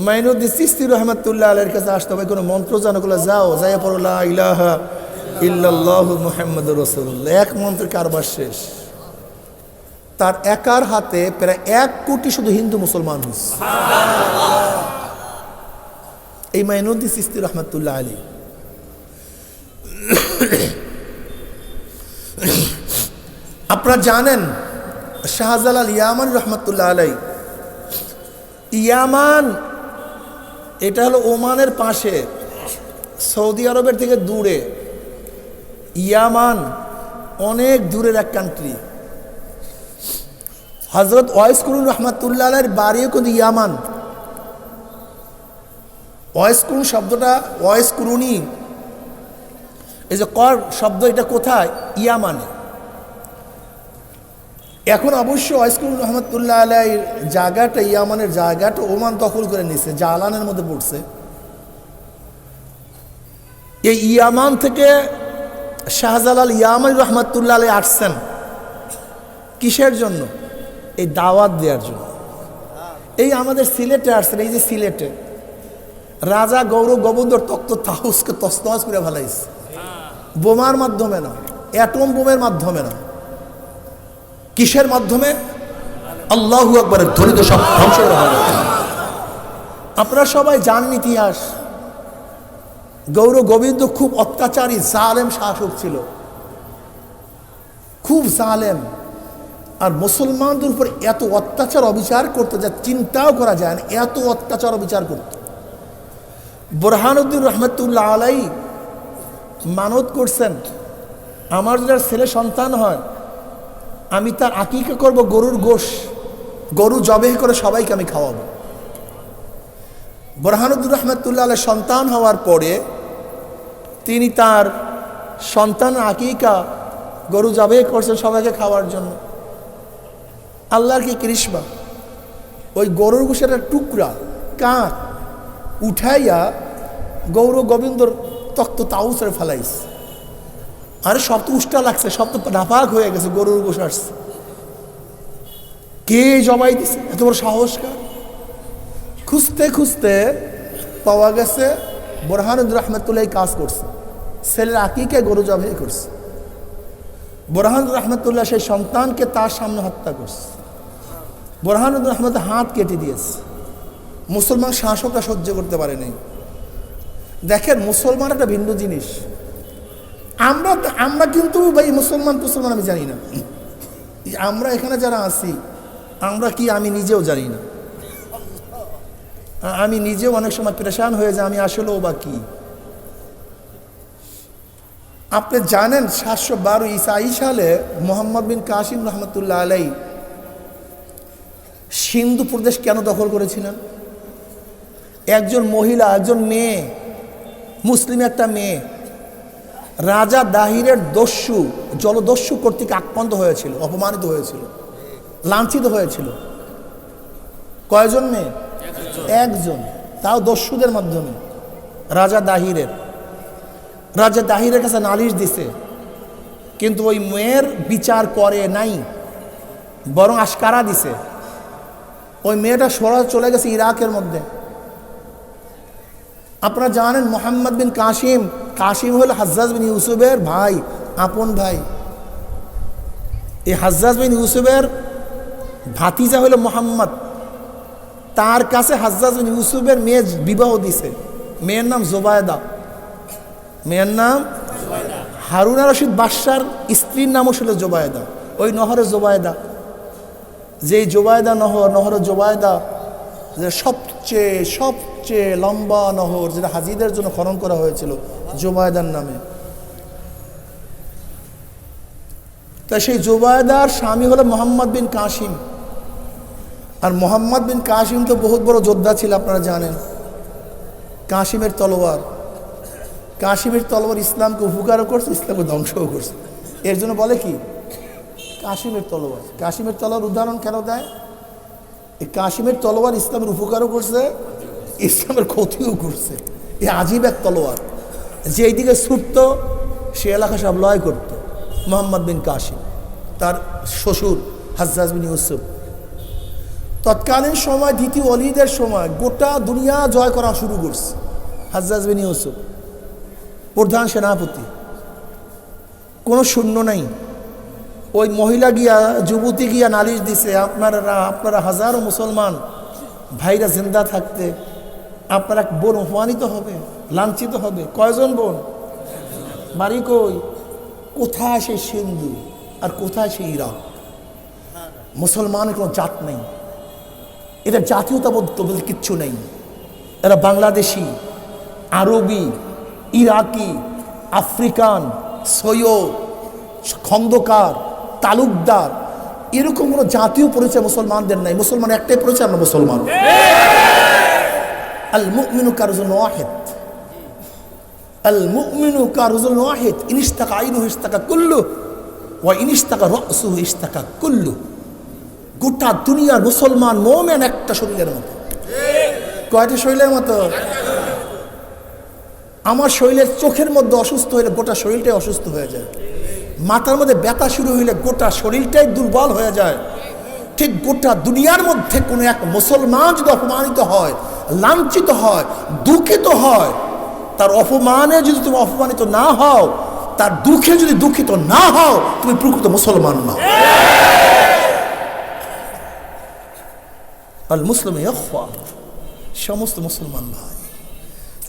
মাইনুদ্দিন চিশতি রহমাতুল্লাহ আলাইহির কাছে আসতে হবে, কোনো মন্ত্র জানো? বলে যাও যাইয়া পড়ো লা ইলাহা ইল্লাল্লাহু মুহাম্মাদুর রাসূলুল্লাহ, এক মন্ত্রের কারবার শেষ। তার একার হাতে প্রায় 1 কোটি শুধু হিন্দু মুসলমান হয়েছে। এই মাইনুদ্দিন চিশতি রহমাতুল্লাহ আলাইহি। আপনারা জানেন শাহজালাল ইয়ামানি রহমাতুল্লাহ আলাইহি, ইয়ামান এটা হলো ওমানের পাশে, সৌদি আরবের থেকে দূরে। ইয়ামান অনেক দূরের এক কান্ট্রি। হযরত ওয়াইস কুরুন রহমাতুল্লাহ আলাইহির বাড়িও কিন্তু ইয়ামান। ওয়াইস কুরুন শব্দটা ওয়াইস কুরুনি, এই যে কর শব্দ, এটা কোথায়? ইয়ামানে। এখন অবশ্য ওয়াইস কুরুন রহমাতুল্লাহ আলাইহির জায়গাটা, ইয়ামানের জায়গাটা ওমান দখল করে নিছে, জালানের মধ্যে পড়ছে। এই ইয়ামান থেকে শাহজালাল ইয়ামানি রহমাতুল্লাহ আলাইহি আসছেন কিসের জন্য? এই দাওয়াত দেওয়ার জন্য। এই আমাদের সিলেটে আসছেন, এই যে সিলেটে রাজা গৌরব গোবিন্দর তক্ত তাহুসকে তসনস করে ফেলাইছে, বোমার মাধ্যমে না, অ্যাটম বোমের মাধ্যমে না, কিসের মাধ্যমে? আল্লাহু আকবারের ধ্বনিতে সব ধ্বংস করা হবে। আপনারা সবাই জানেন ইতিহাস, গৌর গোবিন্দ খুব অত্যাচারী জালেম শাসক ছিল, খুব জালেম। আর মুসলমানদের উপর এত অত্যাচার অবিচার করতো যা চিন্তাও করা যায় না, এত অত্যাচার অবিচার করত। বুরহানুদ্দিন রহমতুল্লাহ আলাইহি মানত করছেন, আমার যদি ছেলে সন্তান হয় আমি তার আকিকা করব গরুর গোশ, গরু জবেহ করে সবাইকে আমি খাওয়াবো। বুরহানুদ্দিন রহমতুল্লাহ আলাইহি সন্তান হওয়ার পরে তিনি তার সন্তান আকিকা গরু জবেহ করছেন সবাইকে খাওয়ার জন্য। আল্লাহর কি কৃষ্মা, ওই গরুর গোশের একটা টুকরা কাক উঠাইয়া গৌর গোবিন্দর তক্ত তাউসরে ফেলাইস। আরে সব তো উষ্টা লাগছে, সব তো নাপাক হয়ে গেছে, গরুর গোশ আসছে, কে জবাই দিছে? এত বড় সাহসকার। খুঁজতে খুঁজতে পাওয়া গেছে বোরহানুদ্দিন রহমতুল্লাহ কাজ করছে, ছেলের আকিকে গরু জবাই করছে। বোরহানুদ্দিন রহমতুল্লাহ সেই সন্তানকে তার সামনে হত্যা করছে। বোরহানুদ্দিন রহমত হাত কেটে দিয়েছে। মুসলমান শাসকরা সহ্য করতে পারেনি। দেখেন মুসলমান একটা ভিন্ন জিনিস। আমরা কিন্তু ভাই মুসলমান আমি জানি না। আমরা এখানে যারা আছি আমরা কি, আমি নিজেও জানি না। আমি নিজেও অনেক সময় পেরেশান হয়ে যায়, আমি আসলেও বা কি। আপনি জানেন 712 ঈসাই সালে মোহাম্মদ বিন কাসিম রহমতুল্লাহ আলাই সিন্ধু প্রদেশ কেন দখল করেছিলেন? একজন মহিলা, একজন মেয়ে, মুসলিম একটা মেয়ে রাজা দাহিরের দস্যু, জলদস্যু কর্তৃক আক্রান্ত হয়েছিল, অপমানিত হয়েছিল, লাঞ্ছিত হয়েছিল। কয়জন মেয়ে? একজন, তাও দস্যুদের মাধ্যমে। রাজা দাহিরের কাছে নালিশ দিছে, কিন্তু ওই মেয়ের বিচার করে নাই, বরং আশকারা দিছে। ওই মেয়েটা সরা চলে গেছে ইরাকের মধ্যে। আপনারা জানেন মোহাম্মদ বিন কাসিম হল হাজ্জাজ বিন ইউসুফের ভাই, আপন ভাই। এই হাজ্জাজ বিন ইউসুফের ভাতিজা হলো মোহাম্মদ। তার কাছে হাজ্জাজ বিন ইউসুফের মেয়ে বিবাহ দিছে। মেয়ের নাম জোবায়দা। মেয়ের নাম হারুন আর রশিদ বাদশার স্ত্রীর নামও ছিল জোবায়দা। ওই নহরে জোবায়দা, যেই জোবায়দা নহরে জোবায়দা, যে সবচেয়ে লম্বা নহর, যেটা হাজিদের জন্য খনন করা হয়েছিল জোবায়দার নামে। তাই সেই জোবায়দার স্বামী হলো মোহাম্মদ বিন কাসিম। আর মোহাম্মদ বিন কাসিম তো বহুত বড় যোদ্ধা ছিল, আপনারা জানেন। কাসিমের তলোয়ার ইসলামকে উপকারও করছে, ইসলামকে ধ্বংসও করছে। এর জন্য বলে কি কাসিমের তলোয়ার উদাহরণ কেন দেয়? এই কাসিমের তলোয়ার ইসলামের উপকারও করছে, ইসলামের ক্ষতিও করছে। এই আজীব এক তলোয়ার, যে এইদিকে ছুটতো সে এলাকা সব লয় করত। মোহাম্মদ বিন কাসিম, তার শ্বশুর হাজ্জাজ বিন ইউসুফ। তৎকালীন সময় দ্বিতীয় ওলীদের সময় গোটা দুনিয়া জয় করা শুরু করছে। হাজ্জাজ বিন ইউসুফ প্রধান সেনাপতি, কোনো শূন্য নাই। ওই মহিলা গিয়া, যুবতী গিয়া নালিশ দিছে, আপনারা হাজারো মুসলমান ভাইরা জিন্দা থাকতে আপনারা বোন অপমানিত হবে, লাঞ্ছিত হবে। কয়জন বোন? বাড়ি কই? কোথায় সেই সিন্ধু আর কোথায় সেই ইরাক? মুসলমানের কোনো জাত নেই, এদের জাতীয়তাবোধ বলতে কিচ্ছু নেই। এরা বাংলাদেশি, আরবি, ইরাকি, আফ্রিকান, সৈয়দ, খন্দকার, তালুকদার, এরকম কোনো জাতীয় পরিচয় মুসলমানদের নাই। মুসলমান একটাই পরিচয়, আমরা মুসলমান। আল মুমিনু কারজুন ওয়াহিদ, আল মুমিনু কারজুন ওয়াহিদ, ইনিস্তাকা আইনুহু ইস্তাকা কুল্লু ওয়া ইনিস্তাকা রাসুহু ইস্তাকা কুল্লু। গোটা দুনিয়ার মুসলমান মুমিন একটা শরীরের মতো। কয়টা শরীরের মতো? আমার শরীরের চোখের মধ্যে অসুস্থ হইলে গোটা শরীরটাই অসুস্থ হয়ে যায়। মাথার মধ্যে ব্যথা শুরু হইলে গোটা শরীরটাই দুর্বল হয়ে যায়। ঠিক গোটা দুনিয়ার মধ্যে কোনো এক মুসলমান যদি অপমানিত হয়, লাঞ্ছিত হয়, দুঃখিত হয়, তার অপমানে যদি তুমি অপমানিত না হও, তার দুঃখে যদি দুঃখিত না হও, তুমি প্রকৃত মুসলমান না। আল মুসলিম ইখওয়া, সমস্ত মুসলমান ভাই।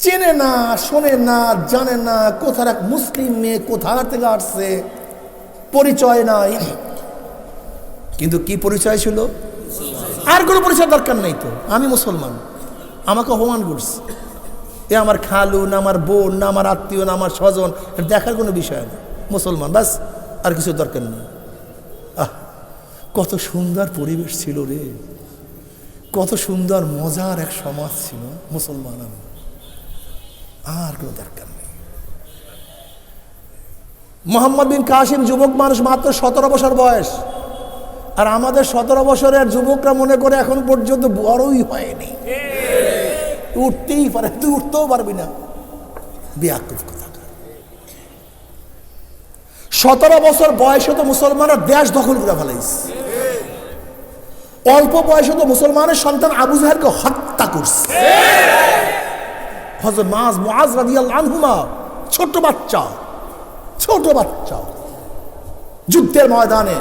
চেনে না, শোনে না, জানে না কোথার এক মুসলিম মেয়ে কোথা থেকে আসছে, পরিচয় নাই। কিন্তু কি পরিচয় ছিল? আর কোনো পরিচয় দরকার নেই তো। আমি মুসলমান, আমাকে অপমান করছে, এ আমার খালু না, আমার বোন না, আমার আত্মীয় না, আমার স্বজন, এটা দেখার কোনো বিষয় না। মুসলমান বাস, আর কিছু দরকার নেই। কত সুন্দর পরিবেশ ছিল রে, কত সুন্দর মজার এক সমাজ ছিল মুসলমান। আর কোনো দরকার নেই। মোহাম্মদ বিন কাসিম যুবক মানুষ, মাত্র 17 বছর বয়স। আর আমাদের 17 বছরের যুবকরা মনে করে এখন পর্যন্ত বড়ই হয়নি, উঠতেই পারে, তুই উঠতেও পারবি না। বেয়াকুফ কথা। 17 বছর বয়সে তো মুসলমানের দেশ দখল করে ফেলাইছে। অল্প বয়সে তো মুসলমানের সন্তান আবু জাহেলকে হত্যা করছে। হযরত মুআজ রাদিয়াল্লাহু আনহুমা ছোট বাচ্চা যুদ্ধের ময়দানে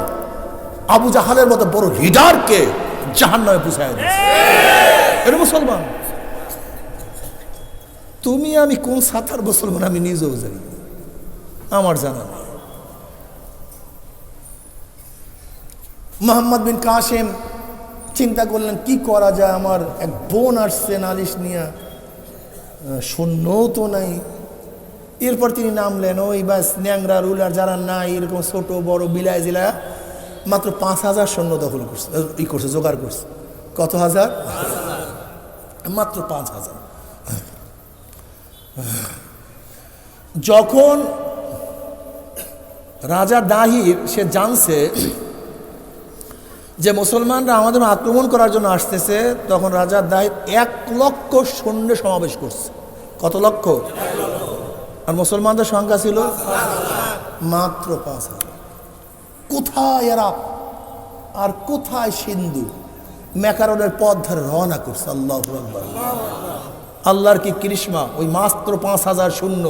আবু জাহালের মতো বড় লিডারকে জাহান্নামে পৌঁছায় দিয়েছে। এটা মুসলমান। তুমি আমি কোন সাতার মুসলমান আমি নিজেও জানি, আমার জানা নেই। মোহাম্মদ বিন কাসেম চিন্তা করলেন কি করা যায়, আমার এক বোন আসছে নালিশ নিয়ে, সৈন্যও তো নাই। এরপর তিনি নামলেন, ওই বাস ন্যাংরা রুলার যারা নাই এরকম ছোট বড় বিলায় জিলা মাত্র 5,000 সৈন্য দখল করছে, জোগাড় করছে। কত হাজার? মাত্র 5,000। যখন রাজা দাহির সে জানছে যে মুসলমানরা আমাদের আক্রমণ করার জন্য আসতেছে, তখন রাজা দাহির 1 লক্ষ সৈন্য সমাবেশ করছে। কত লক্ষ? আর মুসলমানদের সংখ্যা ছিল মাত্র 5,000। কোথায় এরা আর কোথায় সিন্ধু? ম্যাকারনের পথ ধরে রওনা করছে। আল্লাহু আকবার। আল্লাহর কি কৃষ্মা! ওই মাত্র 5,000 সৈন্য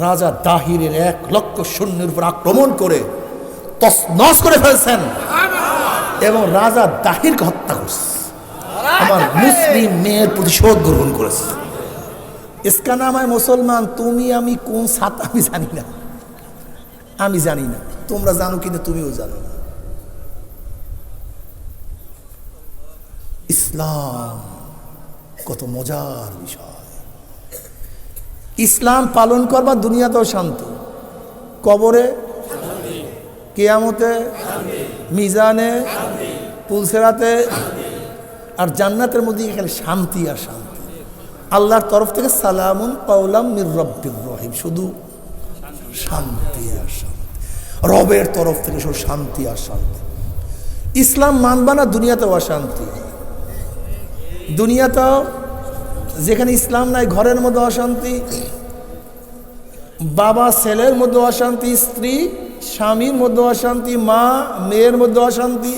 রাজা দাহিরের 1 লক্ষ সৈন্যের উপর আক্রমণ করে তছনছ করে ফেলছেন এবং রাজা দাহিরকে হত্যা করছে। আমার মুসলিম মেয়ের প্রতিশোধ গ্রহণ করেছে। ইসকা নামায় মুসলমান। তুমি আমি কোন সাত আমি জানি না, তোমরা জানো কিন্তু তুমিও জানো না। ইসলাম কত মজার বিষয়। ইসলাম পালন করবা দুনিয়াতেও শান্তি, কবরে, কিয়ামতে, মিজানে, পুলসেরাতে আর জান্নাতের মধ্যে এখানে শান্তি আর শান্তি। আল্লাহর তরফ থেকে সালামুন কাওলাম মির রব্বির রহিম, শুধু শান্তি আর শান্তি। রবের তরফ থেকে শুধু শান্তি আর শান্তি। ইসলাম মানবা না দুনিয়াতেও অশান্তি। দুনিয়াতেও যেখানে ইসলাম নাই ঘরের মধ্যে অশান্তি, বাবা ছেলের মধ্যে অশান্তি, স্ত্রী স্বামীর মধ্যে অশান্তি, মা মেয়ের মধ্যে অশান্তি,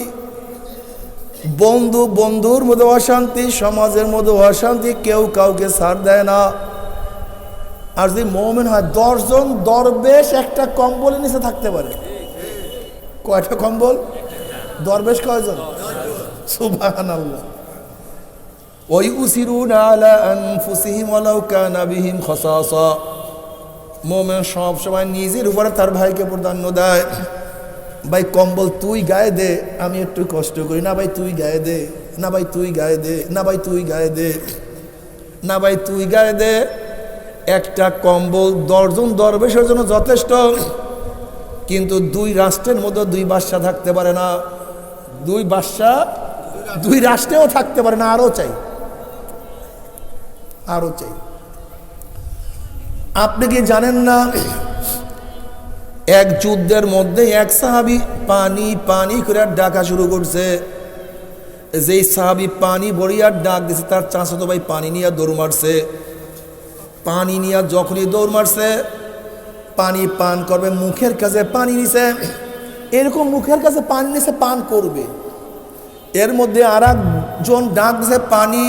বন্ধু বন্ধুর মধ্যে অশান্তি, সমাজের মধ্যে অশান্তি, কেউ কাউকে ছাড় দেয় না। আর যদি মুমিন হয় 10 জন দরবেশ একটা কম্বলের নিচে থাকতে পারে। কয়টা কম্বল? দরবেশ কয়জন? সুবহানাল্লাহ। ওই উসিরুনা আলা আনফুসিহিম ওয়ালাউ কানা বিহিম খাসাসা। মুমিন সব সময় নিজের উপরে তার ভাইকে প্রাধান্য দেয়। ভাই কম্বল তুই গায়ে দে, আমি একটু কষ্ট করি না। ভাই তুই গায়ে দে, না ভাই তুই গায়ে দে, না ভাই তুই গায়ে দে, না ভাই তুই গায়ে দে। একটা কম্বল 10 জন দরবেশের জন্য যথেষ্ট, কিন্তু 2 রাষ্ট্রের মধ্যে 2 বাদশা থাকতে পারে না। 2 বাদশা 2 রাষ্ট্রেও থাকতে পারে না। আরো চাই। আপনি কি জানেন না এক যুদ্ধের মধ্যে এক সাহাবী পানি পানি করে ডাকা শুরু করছে। যেই সাহাবী পানি বড়িয়ার ডাক দিছে, তার চাচাতো ভাই পানি নিয়ে দৌড় মারছে। পানি নিয়ে যখনই দৌড় মারছে, পানি পান করবে, মুখের কাছে পানি নিছে, এরকম মুখের কাছে পানি নিছে, পান করবে। এর মধ্যে আর একজন ডাক দিছে পানি।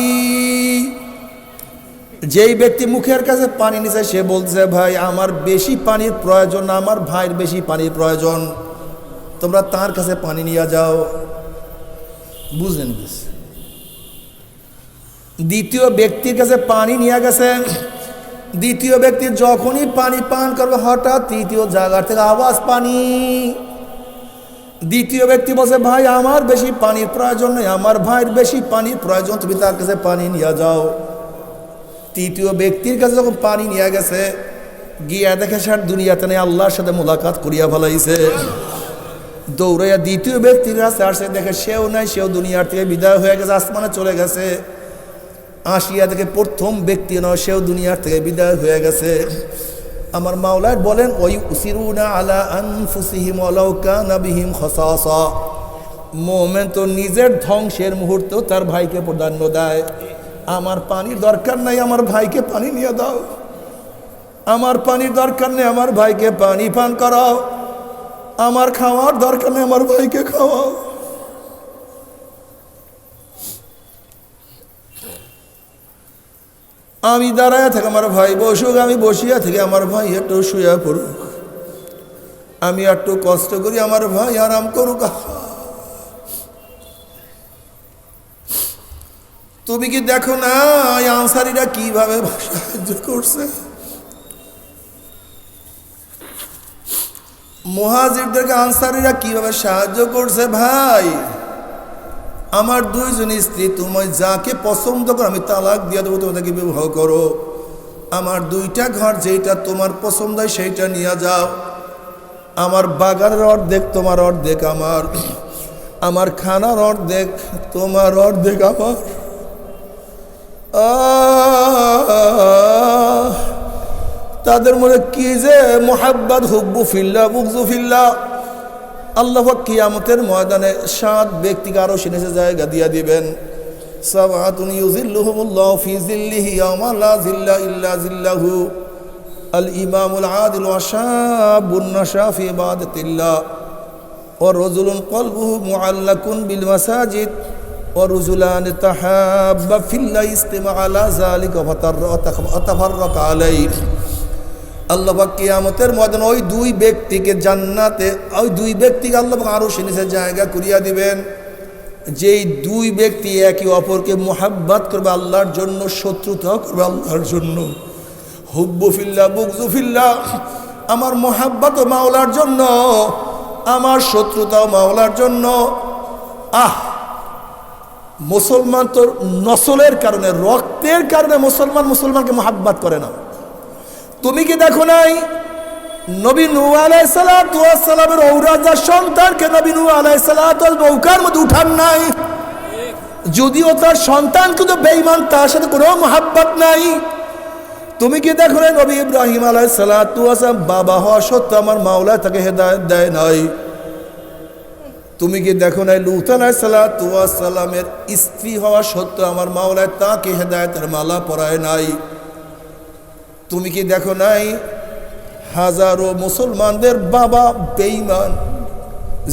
যেই ব্যক্তি মুখের কাছে পানি নিছে সে বলছে, ভাই আমার বেশি পানির প্রয়োজন, আমার ভাইয়ের বেশি পানির প্রয়োজন, তোমরা তার কাছে পানি নিয়ে যাও। বুঝলেন? দ্বিতীয় ব্যক্তির কাছে পানি নিয়ে গেছে। দ্বিতীয় ব্যক্তি যখনই পানি পান করবে, হঠাৎ তৃতীয় জায়গা থেকে আওয়াজ পানি। দ্বিতীয় ব্যক্তি বলছে, ভাই আমার বেশি পানির প্রয়োজন নেই, আমার ভাইয়ের বেশি পানির প্রয়োজন, তুমি তার কাছে পানি নিয়ে যাও। তৃতীয় ব্যক্তির কাছে যখন পানি নিয়ে গেছে, গিয়া দেখে সে দুনিয়াতে নেই, আল্লাহর সাথে মোলাকাত করিয়া ফেলাইছে। দৌড়াইয়া দ্বিতীয় ব্যক্তির কাছে আসে, দেখে সেও নাই, সেও দুনিয়ার থেকে বিদায় হয়ে গেছে, আসমানে চলে গেছে। আসিয়া দেখে প্রথম ব্যক্তি নয়, সেও দুনিয়ার থেকে বিদায় হয়ে গেছে। আমার মাওলানা বলেন, ওই উসিরুনা আলা আনফুসিহিম ওয়ালাউ কানা বিহিম খাসাসা। মোমেন তো নিজের ধ্বংসের মুহূর্তেও তার ভাইকে প্রাধান্য দেয়। আমার পানির দরকার নাই, আমার ভাইকে পানি নিয়ে দাও। আমার পানির দরকার নেই, আমার ভাইকে পানি পান করাও। আমার খাওয়ার দরকার নেই, আমার ভাইকে খাওয়াও। আমি দাঁড়ায় থাকি, আমার ভাই বসুক, আমি বসিয়া থেকে আমার ভাই একটু শুয়ে পড়ুক, আমি একটু কষ্ট করি, আমার ভাই আরাম করুক। তুমি কি দেখো না এই আনসারীরা কিভাবে সাহায্য করছে? মুহাজিরদেরকে আনসারীরা কিভাবে সাহায্য করছে। ভাই, আমার দুইজন স্ত্রী, তুমি যাকে পছন্দ করো আমি তালাক দিয়ে দেবো, তুমি তাকে বিবাহ করো। আমার দুইটা ঘর, যেটা তোমার পছন্দ হয় সেইটা নিয়ে যাও। আমার বাগানের অর্ধেক তোমার, অর্ধেক আমার। আমার খানার অর্ধেক তোমার, অর্ধেক আমার। তাদের মধ্যে কি যে মোহাব্বত, হুব্বু ফিল্লাহ, বুগজু ফিল্লাহ। আল্লাহ কিয়ামতের ময়দানে 7 ব্যক্তিকে আরো নিচে জায়গা দিয়া দিবেন। সাবআতুন ইউযিল্লুহুমুল্লাহু ফি যিল্লিহি ইয়াওমা লা যিল্লা ইল্লা যিল্লাহু, আল ইমামুল আদিল ওয়া শাবুন নাশা ফি ইবাদাতিল্লাহ, ওয়া রাজুলুন কলবুহু মুআল্লাকুন বিল মাসাজিদ, ওয়া রাজুলান তাহাব্বা ফিল্লাহ ইজতামা আলা যালিকা ফাতাফাররাকা আলাইহি। আল্লাহ পাক কিয়ামতের ময়দানে ওই 2 ব্যক্তিকে জান্নাতে, ওই 2 ব্যক্তিকে আল্লাহ পাক আরো নিচে জায়গা করিয়া দিবেন। যেই 2 ব্যক্তি একে অপরকে মুহাব্বত করবে আল্লাহর জন্য, শত্রুতা করবে আল্লাহর জন্য। হুব্বু ফিল্লাহ, বুগজু ফিল্লাহ। আমার মুহাব্বত ও মাওলার জন্য, আমার শত্রুতাও মাওলার জন্য। মুসলমান তো নসলের কারণে, রক্তের কারণে মুসলমানকে মুহাব্বত করে না। তুমি কি দেখো নাই নবী নূহ আলাইহিস সালাতু ওয়াস সালামের ঔরাজার সন্তানকে নবী নূহ আলাইহিস সালাতু ওয়াস নৌকার মধ্যে উঠান নাই? যদিও তার সন্তান কিন্তু বেঈমান, তার সাথে কোনো মুহাব্বত নাই। তুমি কি দেখো নাই নবী ইব্রাহিম আলাইহিস সালাতু ওয়াস সালাম বাবা হওয়া সত্ত্বেও আমার মাওলা তাকে হেদায়েত দেয় নাই? তুমি কি দেখো নাই লূত আলাইহিস সালাতু ওয়াস সালামের স্ত্রী হওয়া সত্ত্বেও আমার মাওলা তাকে হেদায়েতের মালা পরায় নাই? তুমি কি দেখো নাই হাজারো মুসলমানদের বাবা বেঈমান,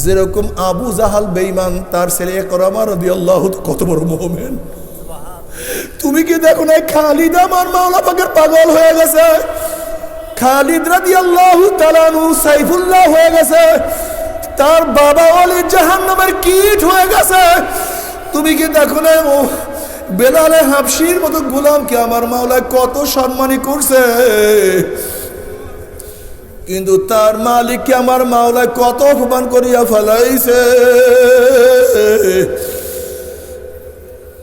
যেরকম আবু জাহাল বেঈমান, তার ছেলে ইকরামা রাদিয়াল্লাহু কত বড় মুমিন। তুমি কি দেখো নাই খালিদ আমার মাওলা পাকের পাগল হয়ে গেছে, খালিদ রাদিয়াল্লাহু তাআলা আনহু সাইফুল্লাহ হয়ে গেছে, তার বাবা ওলি জাহান্নামের কীট হয়ে গেছে। তুমি কি দেখো নাই ও বেলালে হাবশির মতো গোলামকে আমার মাওলা কত সম্মানী করছে, কিন্তু তার মালিককে আমার মাওলা কত অপমান করিয়া ফেলাইছে।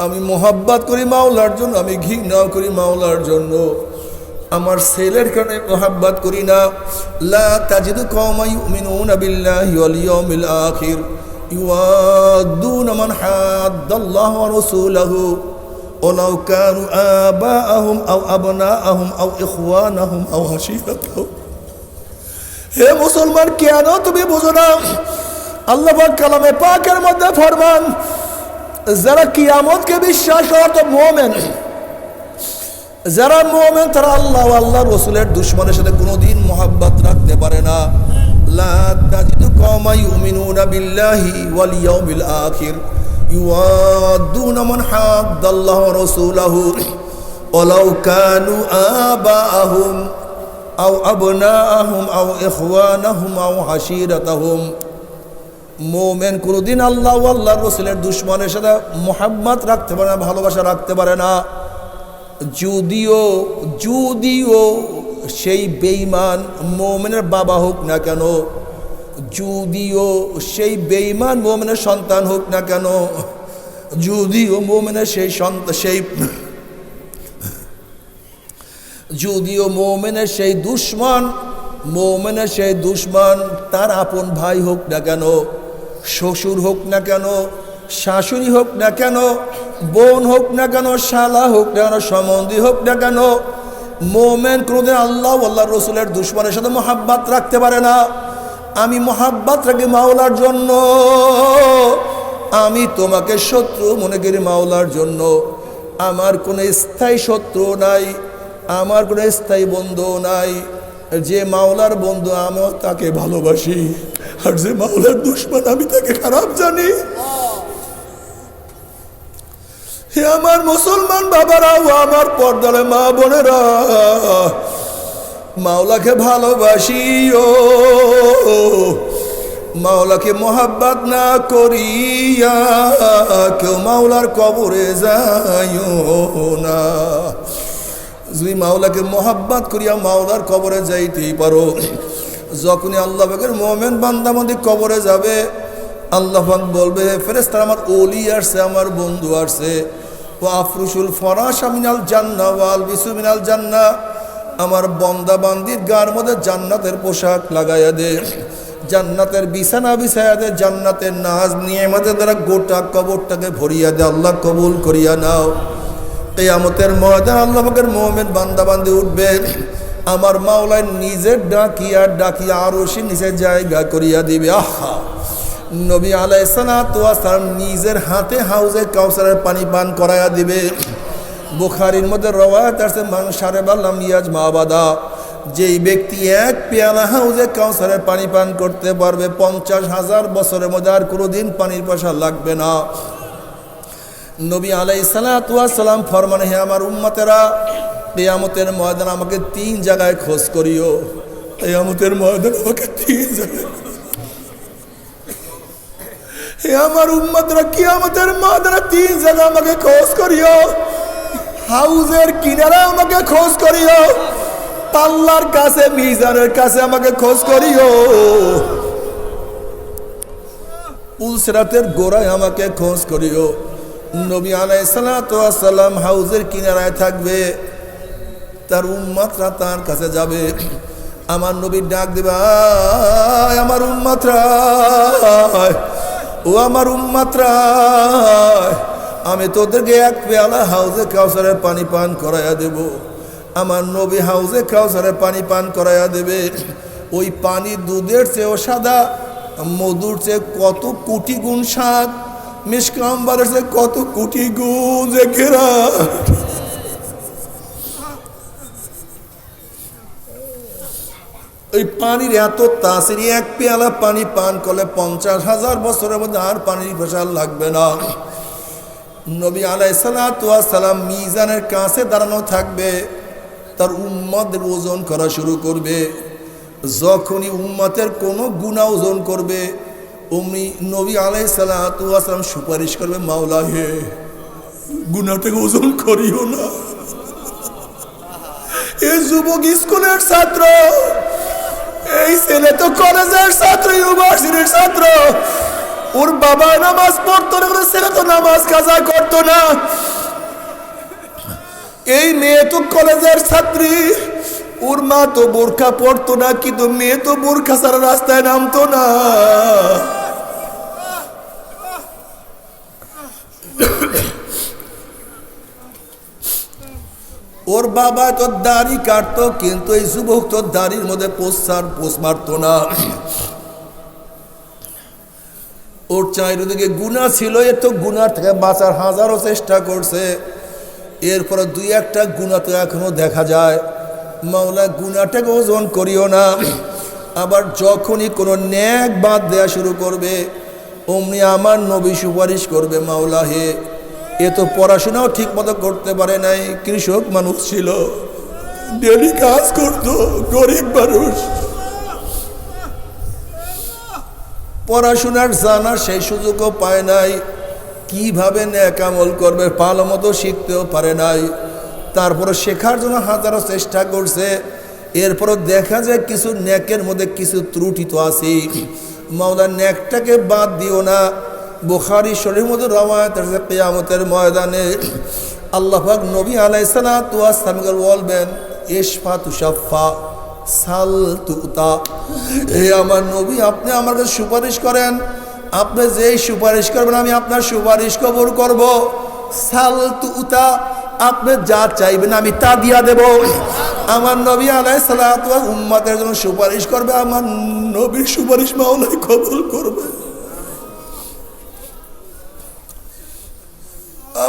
আমি মোহাব্বত করি মাওলার জন্য, আমি ঘৃণাও করি মাওলার জন্য। আমার ছেলের কারণে মোহাব্বত করি না। লা তাজিদু কওমান ইউমিনুনা বিল্লাহি ওয়াল ইয়াউমিল আখির ইউআদ্দুনা মান হাদ্দাল্লাহু ওয়া রাসূলাহু ওয়ালাউ কানু আবাআহুম আও আবনাআহুম আও ইখওয়ানাহুম আও আশীরাতাহুম। হে মুসলমান, কেন তুমি বুঝো না? আল্লাহ পাক কালামে পাকের মধ্যে ফরমান, যারা কিয়ামতকে বিশ্বাস করে তো মুমিন, যারা মুমিন তারা আল্লাহ ও আল্লাহর রাসূলের দুশমনের সাথে কোনোদিন মুহাব্বত রাখতে পারে না। লা তাজিদু কওমান ইউমিনুনা বিল্লাহি ওয়াল ইয়াউমিল আখির ইউআদ্দুনা মান হাদ্দাল্লাহু ওয়া রাসূলাহু ওয়ালাউ কানু আবাআহুম আও আবনাআহুম আও ইখওয়ানাহুম আও আশীরাতাহুম। মুমিন কোনোদিন আল্লাহ ও আল্লাহর রাসূলের দুশমনের সাথে মুহাব্বত রাখতে পারে না, ভালোবাসা রাখতে পারে না। যদিও সেই বেঈমান মুমিনের বাবা হোক না কেন, যদিও সেই বেঈমান মুমিনের সন্তান হোক না কেন, যদিও মুমিনের সেই সন্তান যদিও মুমিনের সেই দুশমন তার আপন ভাই হোক না কেন, শ্বশুর হোক না কেন, শাশুড়ি হোক না কেন, বোন হোক না কেন, শালা হোক না কেন, সম্বন্ধী হোক না কেন, মুমিন কোনোদিন আল্লাহ ও আল্লাহর রাসূলের দুশমনের সাথে মুহাব্বত রাখতে পারে না। আমি মুহাব্বত রাখি মাওলার জন্য, আমি তোমাকে শত্রু মনে করি মাওলার জন্য। আমার কোনো স্থায়ী শত্রু নাই, আমার কোনো স্থায়ী বন্ধু নাই। যে মাওলার বন্ধু আমিও তাকে ভালোবাসি, আর যে মাওলার দুশমন আমি তাকে খারাপ জানি। হে আমার মুসলমান বাবারা ও আমার পর্দার মা বোনেরা, মাওলাকে ভালোবাসিও। মাওলাকে মোহাব্বত না করিয়া কেউ মাওলার কবরে যাইও না। যদি মাওলাকে মোহাব্বত করিয়া মাওলার কবরে যাইতেই পারো, যখনই আল্লাহ পাকের মুমিন বান্দা মধ্যে কবরে যাবে, আল্লাহ পাক বলবে ফেরেশতারা আমার ওলি আসছে, আমার বন্ধু আসছে। ওয়া আফরুশুল ফরাশা মিনাল জান্নাহ ওয়া আলবিসু মিনাল জান্নাহ, আমার বান্দা বান্দির গার মধ্যে জান্নাতের পোশাক লাগাইয়া দে, জান্নাতের বিছানা বিছাইয়া দে, জান্নাতের নাজ নিয়ামতের দ্বারা গোটা কবরটাকে ভরিয়া দে। আল্লাহ কবুল করিয়া নাও। কিয়ামতের ময়দানে আল্লাহ পাকের মুমিন বান্দা বান্দি উঠবে, আমার মাওলা নিজের ডাকিয়া ডাকিয়া আরশের নিচে জায়গা করিয়া দিবে। আহা, নবী আলাইহিস সালাতু ওয়াস সালাম নিজের হাতে হাউজে কাউসারের পানি পান করাইয়া দিবে। বুখারীর মধ্যে রওয়ায়াত আছে, মান শারাবা লাম ইয়াজমা আবাদা, যেই ব্যক্তি এক পেয়ালা হাউজে কাউসারের পানি পান করতে পারবে 50,000 বছরের মধ্যে আর কোনোদিন পানির পয়সা লাগবে না। নবী আলাইহিস সালাতু ওয়াস সালাম ফরমান, হে আমার উম্মতেরা, কিয়ামতের ময়দানে আমাকে 3 জায়গায় খোঁজ করিও। কিয়ামতের ময়দানে আমাকে 3 জায়গায়, হে আমার উম্মতরা, কিয়ামতের ময়দানে 3 জায়গায় আমাকে খোঁজ করিও। হাউজের কিনারে আমাকে খোঁজ করিও, পাল্লার কাছে মিজানের কাছে আমাকে খোঁজ করিও, উলসিরাতের গোড়ায় আমাকে খোঁজ করিও। নবী আলাইহিস সালাতু ওয়াস সালাম হাউজের কিনারায় থাকবে, তার উম্মতরা তার কাছে যাবে। আমার নবী ডাক দিবে, আয় আমার উম্মতরা, ও আমার উম্মতরা, আমি তোদেরকে এক পেয়ালা হাউজে কাউসারের পানি পান করাইয়া দেব। আমার নবী হাউজে কাউসারের পানি পান করাইয়া দেবে। ওই পানি দুধের চেয়েও সাদা, মধুর চেয়ে কত কোটি গুণ স্বাদ, মিশক আম্বারের চেয়ে কত কোটি গুণ যে ঘেরা। ওই পানির এত তাসির, এক পেয়ালা পানি পান করলে 50,000 বছরের মধ্যে আর পানির পেশাল লাগবে না। নবী আলাইহিস সালাতু ওয়াস সালাম মিজানের কাছে দাঁড়ানো থাকবে, তার উম্মতের ওজন করা শুরু করবে। যখনই উম্মতের কোনো গুনাহ ওজন করবে, অমনি নবী আলাইহিস সালাতু ওয়াস সালাম সুপারিশ করবে, মাওলা হে গুনাহটাকে ওজন করিও না। এই যুবক স্কুলের ছাত্র, এই ছেলে তো কলেজের ছাত্র, ইউনিভার্সিটির ছাত্র, ওর বাবা নামাজ পড়তো না, ছেলে তো নামাজ কাজা করতো না। এই মেয়ে তো কলেজের ছাত্রী, ওর মা তো বোরকা পড়তো না, কিন্তু মেয়ে তো বোরকা ছাড়া রাস্তায় নামতো না। ওর বাবা তো দাড়ি কাটতো, কিন্তু এই যুবক তো দাড়ির মধ্যে পোষ মারতো না। ওর চারিদিকে গুনাহ ছিল, এ তো গুনাহ থেকে বাঁচার হাজারো চেষ্টা করছে, এরপরে 2-1টা গুনাহ তো এখনো দেখা যায়। মাওলা গুনাহটাকে ওজন করিও না। আবার যখনই কোনো নেক বাদ দেওয়া শুরু করবে, অমনি আমার নবী সুপারিশ করবে, মাওলা হে এ তো পড়াশোনাও ঠিক মতো করতে পারে নাই, কৃষক মানুষ ছিল, ডেলি কাজ করতো, গরিব মানুষ, পড়াশোনার জানার সেই সুযোগও পায় নাই, কিভাবে নেক আমল করবে ভালো মতো শিখতেও পারে নাই। তারপরে শেখার জন্য হাজারো চেষ্টা করছে, এরপরও দেখা যায় কিছু নেকের মধ্যে কিছু ত্রুটি তো আছেই। মাওলা নেকটাকে বাদ দিও না। বুখারী শরীফের মধ্যে রওয়ায়াত আছে, কিয়ামতের ময়দানে আল্লাহ পাক নবী আলাইহিস সালাতু ওয়াস সালাম বলবেন, ইশফা তুশাফা সাল তুতা, হে আমার নবী আপনি আমার কাছে সুপারিশ করেন, আপনি যেই সুপারিশ করবেন আমি আপনার সুপারিশ কবুল করব। সাল তুতা, আপনি যা চাইবেন আমি তা দিয়া দেব। আমার নবী আলাইহিস সালাতু ওয়াস উম্মতের জন্য সুপারিশ করবে, আমার নবীর সুপারিশ মাওলাই কবুল করবে।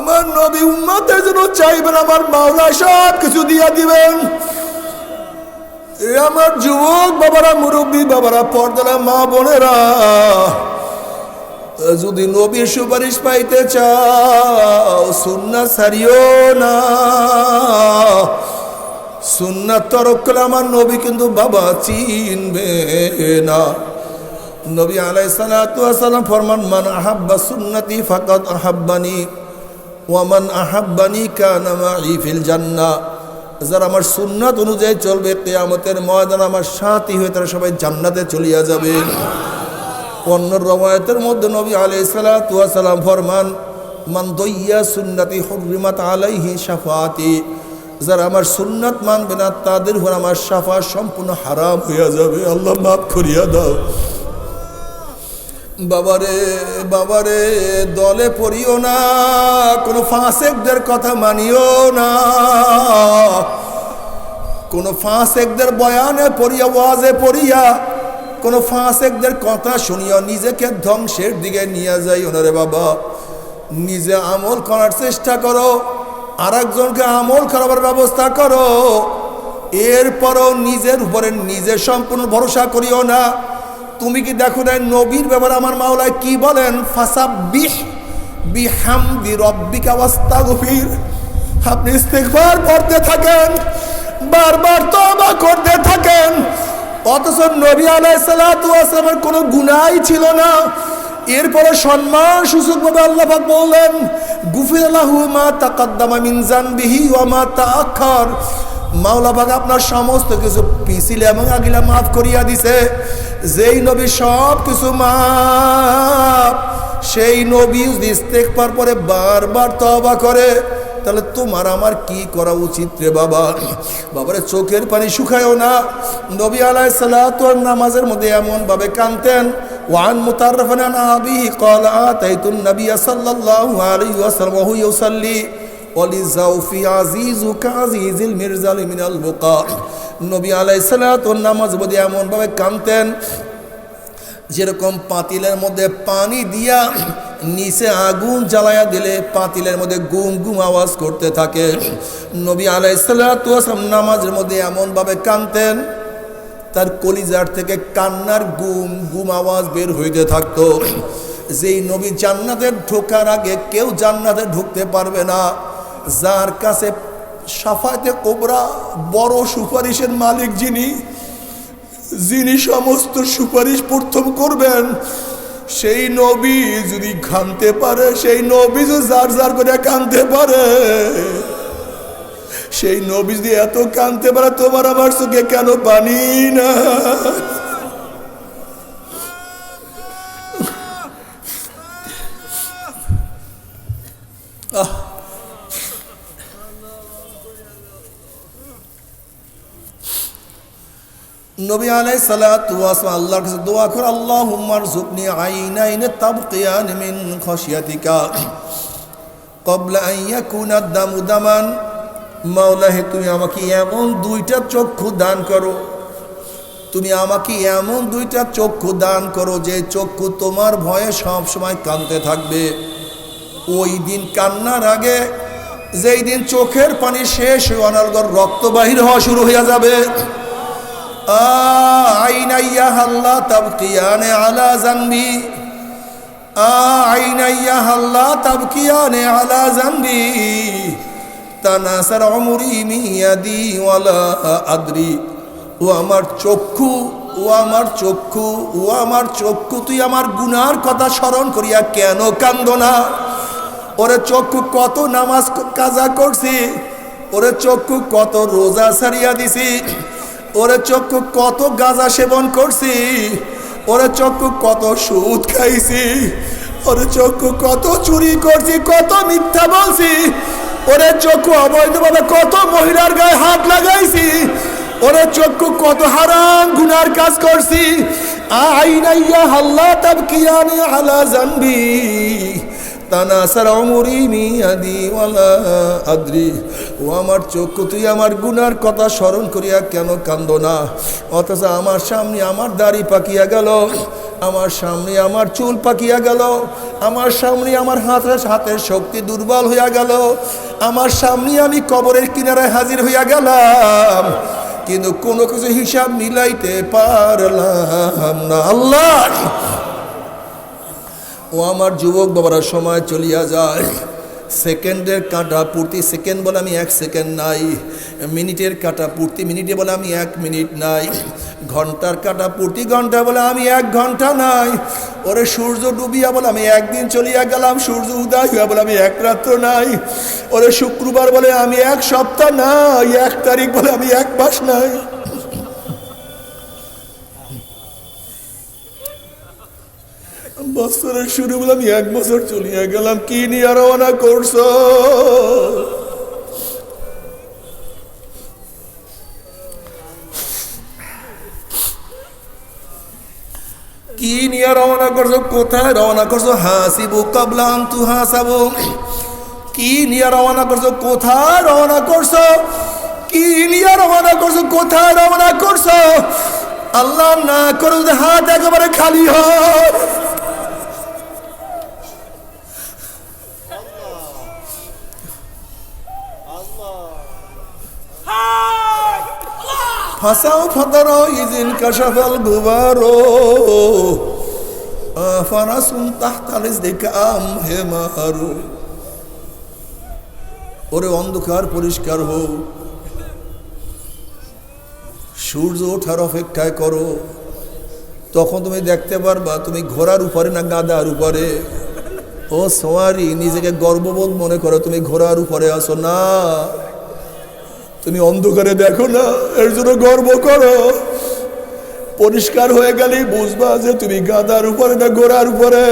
আমার নবী উম্মতের জন্য চাইবেন, আমার মাওলা সব কিছু দিয়া দিবেন। আমার যুবক বাবারা, মুরব্বী বাবারা, পর্দারা মা বোনেরা, যদি নবীর সুপারিশ পাইতে চাও সুন্নাত ছাড়িও না। সুন্নাত তরক করলে আমার নবী কিন্তু বাবা চিনবে না। নবী আলাইহিস সালাতু ওয়াস সালাম ফরমান, মান আহাব্বা সুন্নতি ফাকাদ আহাব্বানি ওয়া মান আহাব্বানি কানা মাই ফিল জান্নাহ। যারা আমার সুন্নাত অনুযায়ী চলবে কিয়ামতের ময়দানে আমার সাথী হয়ে তারা সবাই জান্নাতে চলিয়া যাবে। অন্য রওয়ায়াতের মধ্যে নবী আলাইহিস সালাতু ওয়াস সালাম ফরমান, মান দাইয়া সুন্নতি হুররিমাত আলাইহি শাফাআতি। যারা আমার সুন্নাত মানবে না তাদের উপর আমার শাফাআত সম্পূর্ণ হারাম হইয়া যাবে। আল্লাহ মাফ করিয়া দাও। বাবারে বাবারে, দলে পড়িও না, কোনো ফাসেকদের কথা মানিও না, কোনো ফাসেকদের বয়ানে পড়িয়া, ওয়াজে পড়িয়া কোনো ফাসেকদের কথা শুনিয়া নিজেকে ধ্বংসের দিকে নিয়ে যাইও না রে বাবা। নিজে আমল করার চেষ্টা করো, আর একজনকে আমল করাবার ব্যবস্থা করো। এরপরও নিজের উপরে নিজে সম্পূর্ণ ভরসা করিও না। তুমি কি দেখো না নবীর ব্যাপারে আমার মাওলা কি বলেন? ফাসাব্বিহ বিহামদি রাব্বিকা ওয়াস্তাগফির। আপনি ইস্তিগফার করতে থাকেন, বারবার তওবা করতে থাকেন। অথচ নবী আলাইহিস সালাতু ওয়াস সালামের কোনো গুনাহই ছিল না। এরপরে সম্মান সূচকভাবে আল্লাহ পাক বললেন, গুফিরা লাহু মা তাকাদ্দামা মিন যানবিহি ওয়া মা তাআখার। মাওলা পাক আপনার সমস্ত কিছু পিছিলে এবং আগিলা মাফ করিয়া দিছে। যেই নবী সব কিছু মাফ, সেই নবী যদি ইস্তেগফার পরে বারবার তওবা করে, তাহলে তোমার আমার কি করা উচিত রে বাবা? বাবারে চোখের পানি শুকায়ও না। নবী আলাইহিস সালাতু ওয়াস নামাজের মধ্যে এমন ভাবে কাঁদতেন, ওয়ান মুতাররাফান আন আবিহি ক্বালা আতাইতুন নবিয়্য সাল্লাল্লাহু আলাইহি ওয়াসাল্লাম ওয়া হুয়া ইউসাল্লি ওয়ালিজাউফি আজিজুকা আজিজিল মিরজাল মিনাল বুকা। নবী আলাইহিস সালাতু ওয়াস নামাজ মধ্যে এমন ভাবে কাঁদতেন যেরকম পাতিলের মধ্যে পানি দিয়া নিচে আগুন জ্বালায়া দিলে পাতিলের মধ্যে গুম গুম আওয়াজ করতে থাকে। নবী আলাইহিস সালাতু ওয়াস নামাজের মধ্যে এমনভাবে কাঁদতেন তার কলিজার থেকে কান্নার গুম গুম আওয়াজ বের হইতে থাকতো। যেই নবী জান্নাতে ঢোকার আগে কেউ জান্নাতে ঢুকতে পারবে না, যার কাছে শাফায়াতে কুবরা বড় সুপারিশের মালিক যিনি সমস্ত সুপারিশ প্রথম করবেন, সেই নবী যদি কাঁদতে পারে, সেই নবী যদি যার যার করে কাঁদতে পারে, সেই নবী যদি এত কাঁদতে পারে, তোমার আমার চোখে কেন পানি না? নবী আলাইহিস সালাতু ওয়াস সালাম আল্লাহর কাছে দোয়া করে, আল্লাহুম্মা রযুকনি আইনাইন তাবকিয়ান মিন খাশিয়াতিকা ক্বাবলা আন ইয়াকুনা দামু দামান। মাওলা হে, তুমি আমাকে এমন দুইটা চক্ষু দান করো, তুমি আমাকে এমন দুইটা চক্ষু দান করো যে চক্ষু তোমার ভয়ে সব সময় কাঁদতে থাকবে। ওই দিন কান্নার আগে, যেই দিন চোখের পানি শেষ হয়ে অনর্গল রক্ত বাহির হওয়া শুরু হয়ে যাবে, আইনাইয়া হাল্লা তাবকিয়ানে আলা জানবি, আইনাইয়া হাল্লা তাবকিয়ানে আলা জানবি, তানাসার উমরি মিয়াদি ওয়ালা আদরি। ও আমার চক্ষু, ও আমার চক্ষু, ও আমার চক্ষু, তুই আমার গুনার কথা স্মরণ করিয়া কেন কান্দো না? ওরে চক্ষু কত নামাজ কাজা করছি, ওরে চক্ষু কত রোজা ছাড়িয়া দিছি, ওরে চক্ষু কত গাঁজা সেবন করছি, ওরে চক্ষু কত সুদ খাইছি, ওরে চক্ষু কত চুরি করছি, কত মিথ্যা বলছি, ওরে চক্ষু অবৈধভাবে কত মহিলার গায়ে হাত লাগাইছি, ওরে চক্ষু কত হারাম গুনার কাজ করছি। আইনাইয়া হাল্লা তাবকিয়ানি আলা জানবি, তানাসার উমরি মিয়াদি ওয়ালা আদরি। ও আমার চক্ষু, তুই আমার গুনার কথা স্মরণ করিয়া কেন কান্দো না? অথচ আমার সামনে আমার দাড়ি পাকিয়া গেল, আমার সামনে আমার চুল পাকিয়া গেল, আমার সামনে আমার হাতের শক্তি দুর্বল হইয়া গেল, আমার সামনে আমি কবরের কিনারায় হাজির হইয়া গেলাম, কিন্তু কোনো কিছু হিসাব মিলাইতে পারলাম না। আল্লাহ, ও আমার যুবক বাবারা, সময় চলিয়া যায়। সেকেন্ডের কাঁটা প্রতি সেকেন্ড বলে আমি 1 সেকেন্ড নাই, মিনিটের কাঁটা প্রতি মিনিটে বলে আমি 1 মিনিট নাই, ঘন্টার কাঁটা প্রতি ঘন্টা বলে আমি 1 ঘন্টা নাই। ওরে সূর্য ডুবিয়া বলে আমি একদিন চলিয়া গেলাম, সূর্য উদয় হইয়া বলে আমি 1 রাত্র নাই। ওরে শুক্রবার বলে আমি 1 সপ্তাহ নাই, 1 তারিখ বলে আমি 1 মাস নাই। বছরের শুরু বলে আমি 1 বছর চলিয়া গেলাম। কি নিয়ে রওনা করছো? কি নিয়ে রওনা করছো? কোথায় রওনা করছো? হাসিবু কাবলা আন তুহাসাবু। কি নিয়ে রওনা করছো? কোথায় রওনা করছো? কি নিয়ে রওনা করছো? কোথায় রওনা করছো? আল্লাহ না করে যদি হাত একেবারে খালি হয়, ফাসাও ফাতারো ইজিন কাশাফাল গুবারো ফারাসুন তাহতালিস দেখাম হে মারু। ওরে অন্ধকার পরিষ্কার হোক, সূর্য ওঠার অপেক্ষায় করো, তখন তুমি দেখতে পারবা তুমি ঘোড়ার উপরে না গাধার উপরে। ও সোয়ারি, নিজেকে গর্ববোধ মনে করো তুমি ঘোড়ার উপরে আসো না, তুমি অন্ধকারে দেখো না, এর জন্য গর্ব করো। পরিষ্কার হয়ে গেলেই বুঝবা যে তুমি গাধার উপরে না ঘোড়ার উপরে।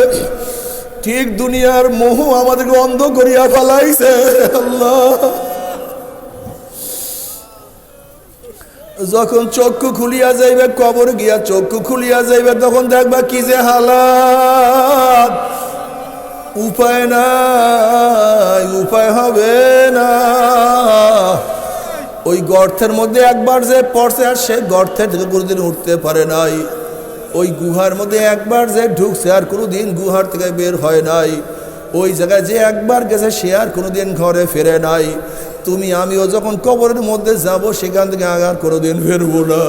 ঠিক দুনিয়ার মোহ আমাদেরকে অন্ধ করিয়া ফেলাইছে। আল্লাহ, যখন চক্ষু খুলিয়া যাইবে, কবর গিয়া চক্ষু খুলিয়া যাইবে, তখন দেখবা কি যে হালাত। উপায় নাই, উপায় হবে না। ওই গর্তের মধ্যে একবার যে পড়ছে আর সে গর্তের থেকে কোনোদিন উঠতে পারে নাই। ওই গুহার মধ্যে একবার যে ঢুকছে আর কোনোদিন গুহার থেকে বের হয় নাই। ওই জায়গায় যে একবার গেছে সে আর কোনোদিন ঘরে ফেরে নাই। তুমি আমিও যখন কবরের মধ্যে যাব, সেখান থেকে আর কোনোদিন ফেরবো না।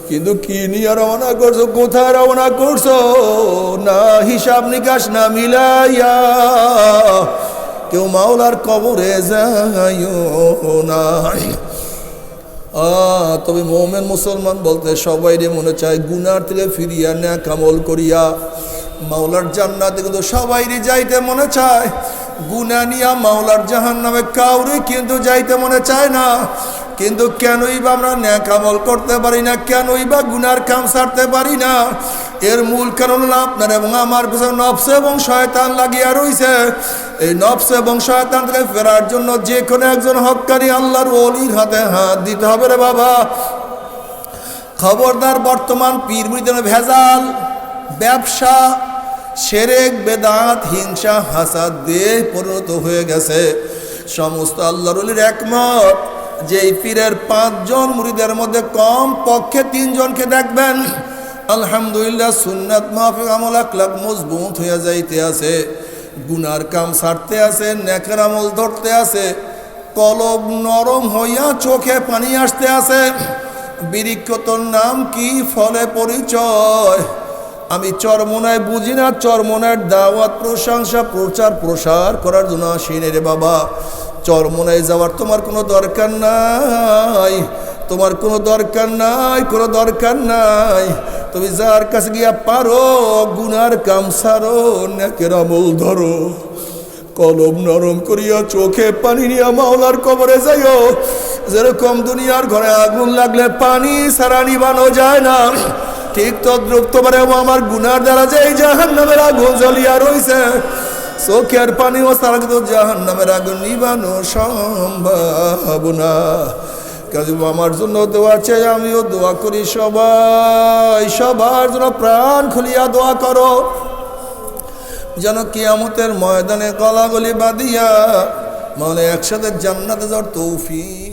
কিন্তু কি নিয়ে রওনা করছো? কোথায় রওনা করছো? না হিসাব নিকাশ না মিলাইয়া কেউ মাওলার কবরে যাইও না। তবে মোমেন মুসলমান বলতে সবাই মনে চায় গুনার থেকে ফিরিয়া নেক আমল করিয়া মাওলার জান্নাতে, কিন্তু সবাই যাইতে মনে চায়। গুনাহ নিয়া মাওলার জাহান্নামে কাউরে কিন্তু যাইতে মনে চায় না। কিন্তু কেনই বা আমরা নেক আমল করতে পারি না? কেনই বা গুনার কাম ছাড়তে পারি না? এর মূল কারণ হলো আপনার এবং আমার পিছনে নফস এবং শয়তান লাগিয়া রইছে। এই নফস এবং শয়তান থেকে ফেরার জন্য যে কোনো একজন হক্কানি আল্লাহর ওলির হাতে হাত দিতে হবে রে বাবা। খবরদার, বর্তমান পীর মুরিদের ভেজাল, ব্যবসা, শিরক, বেদাত, হিংসা, হাসাদ দিয়ে পরিণত হয়ে গেছে। সমস্ত আল্লাহর ওলির একমত যে এই পীরের 5 জন মুরিদের মধ্যে কম পক্ষে 3 জনকে দেখবেন আলহামদুলিল্লাহ সুন্নাত মাফিক আমল আখলাক মজবুত হইয়া যাইতে আছে, গুনার কাম ছাড়তে আছে, নেকের আমল ধরতে আছে, কলব নরম হইয়া চোখে পানি আসতে আছে। বৃক্ষ তোর নাম কি, ফলে পরিচয়। আমি চরমোনায় বুঝি না, চরমোনার দাওয়াত, প্রশংসা, প্রচার প্রসার করার জন্য আসি রে বাবা। চরমোনায় যাওয়ার তোমার কোনো দরকার নাই, তোমার কোনো দরকার নাই, কোনো দরকার নাই। তুমি যার কাছে গিয়া পারো গুনার কাম সারো, নেকের আমল ধরো, কলম নরম করিয়া চোখে পানি নিয়া মাওলার কবরে যাইও। যেরকম দুনিয়ার ঘরে আগুন লাগলে পানি সারা নিবানো যায় না, ঠিক তদ্রুপ তোমার আমার গুনার দ্বারা যে এই জাহান্নামের আগুন জ্বলিয়া রইছে, চোখের পানি ও সারা কিন্তু জাহান্নামের আগুন নিবানো সম্ভব না। কাজে আমার জন্য দোয়া চাই, আমিও দোয়া করি। সবাই সবার জন্য প্রাণ খুলিয়া দোয়া করো, যেন কিয়ামতের ময়দানে গলাগলি বাঁধিয়া মানে একসাথে জান্নাতে যাওয়ার তৌফিক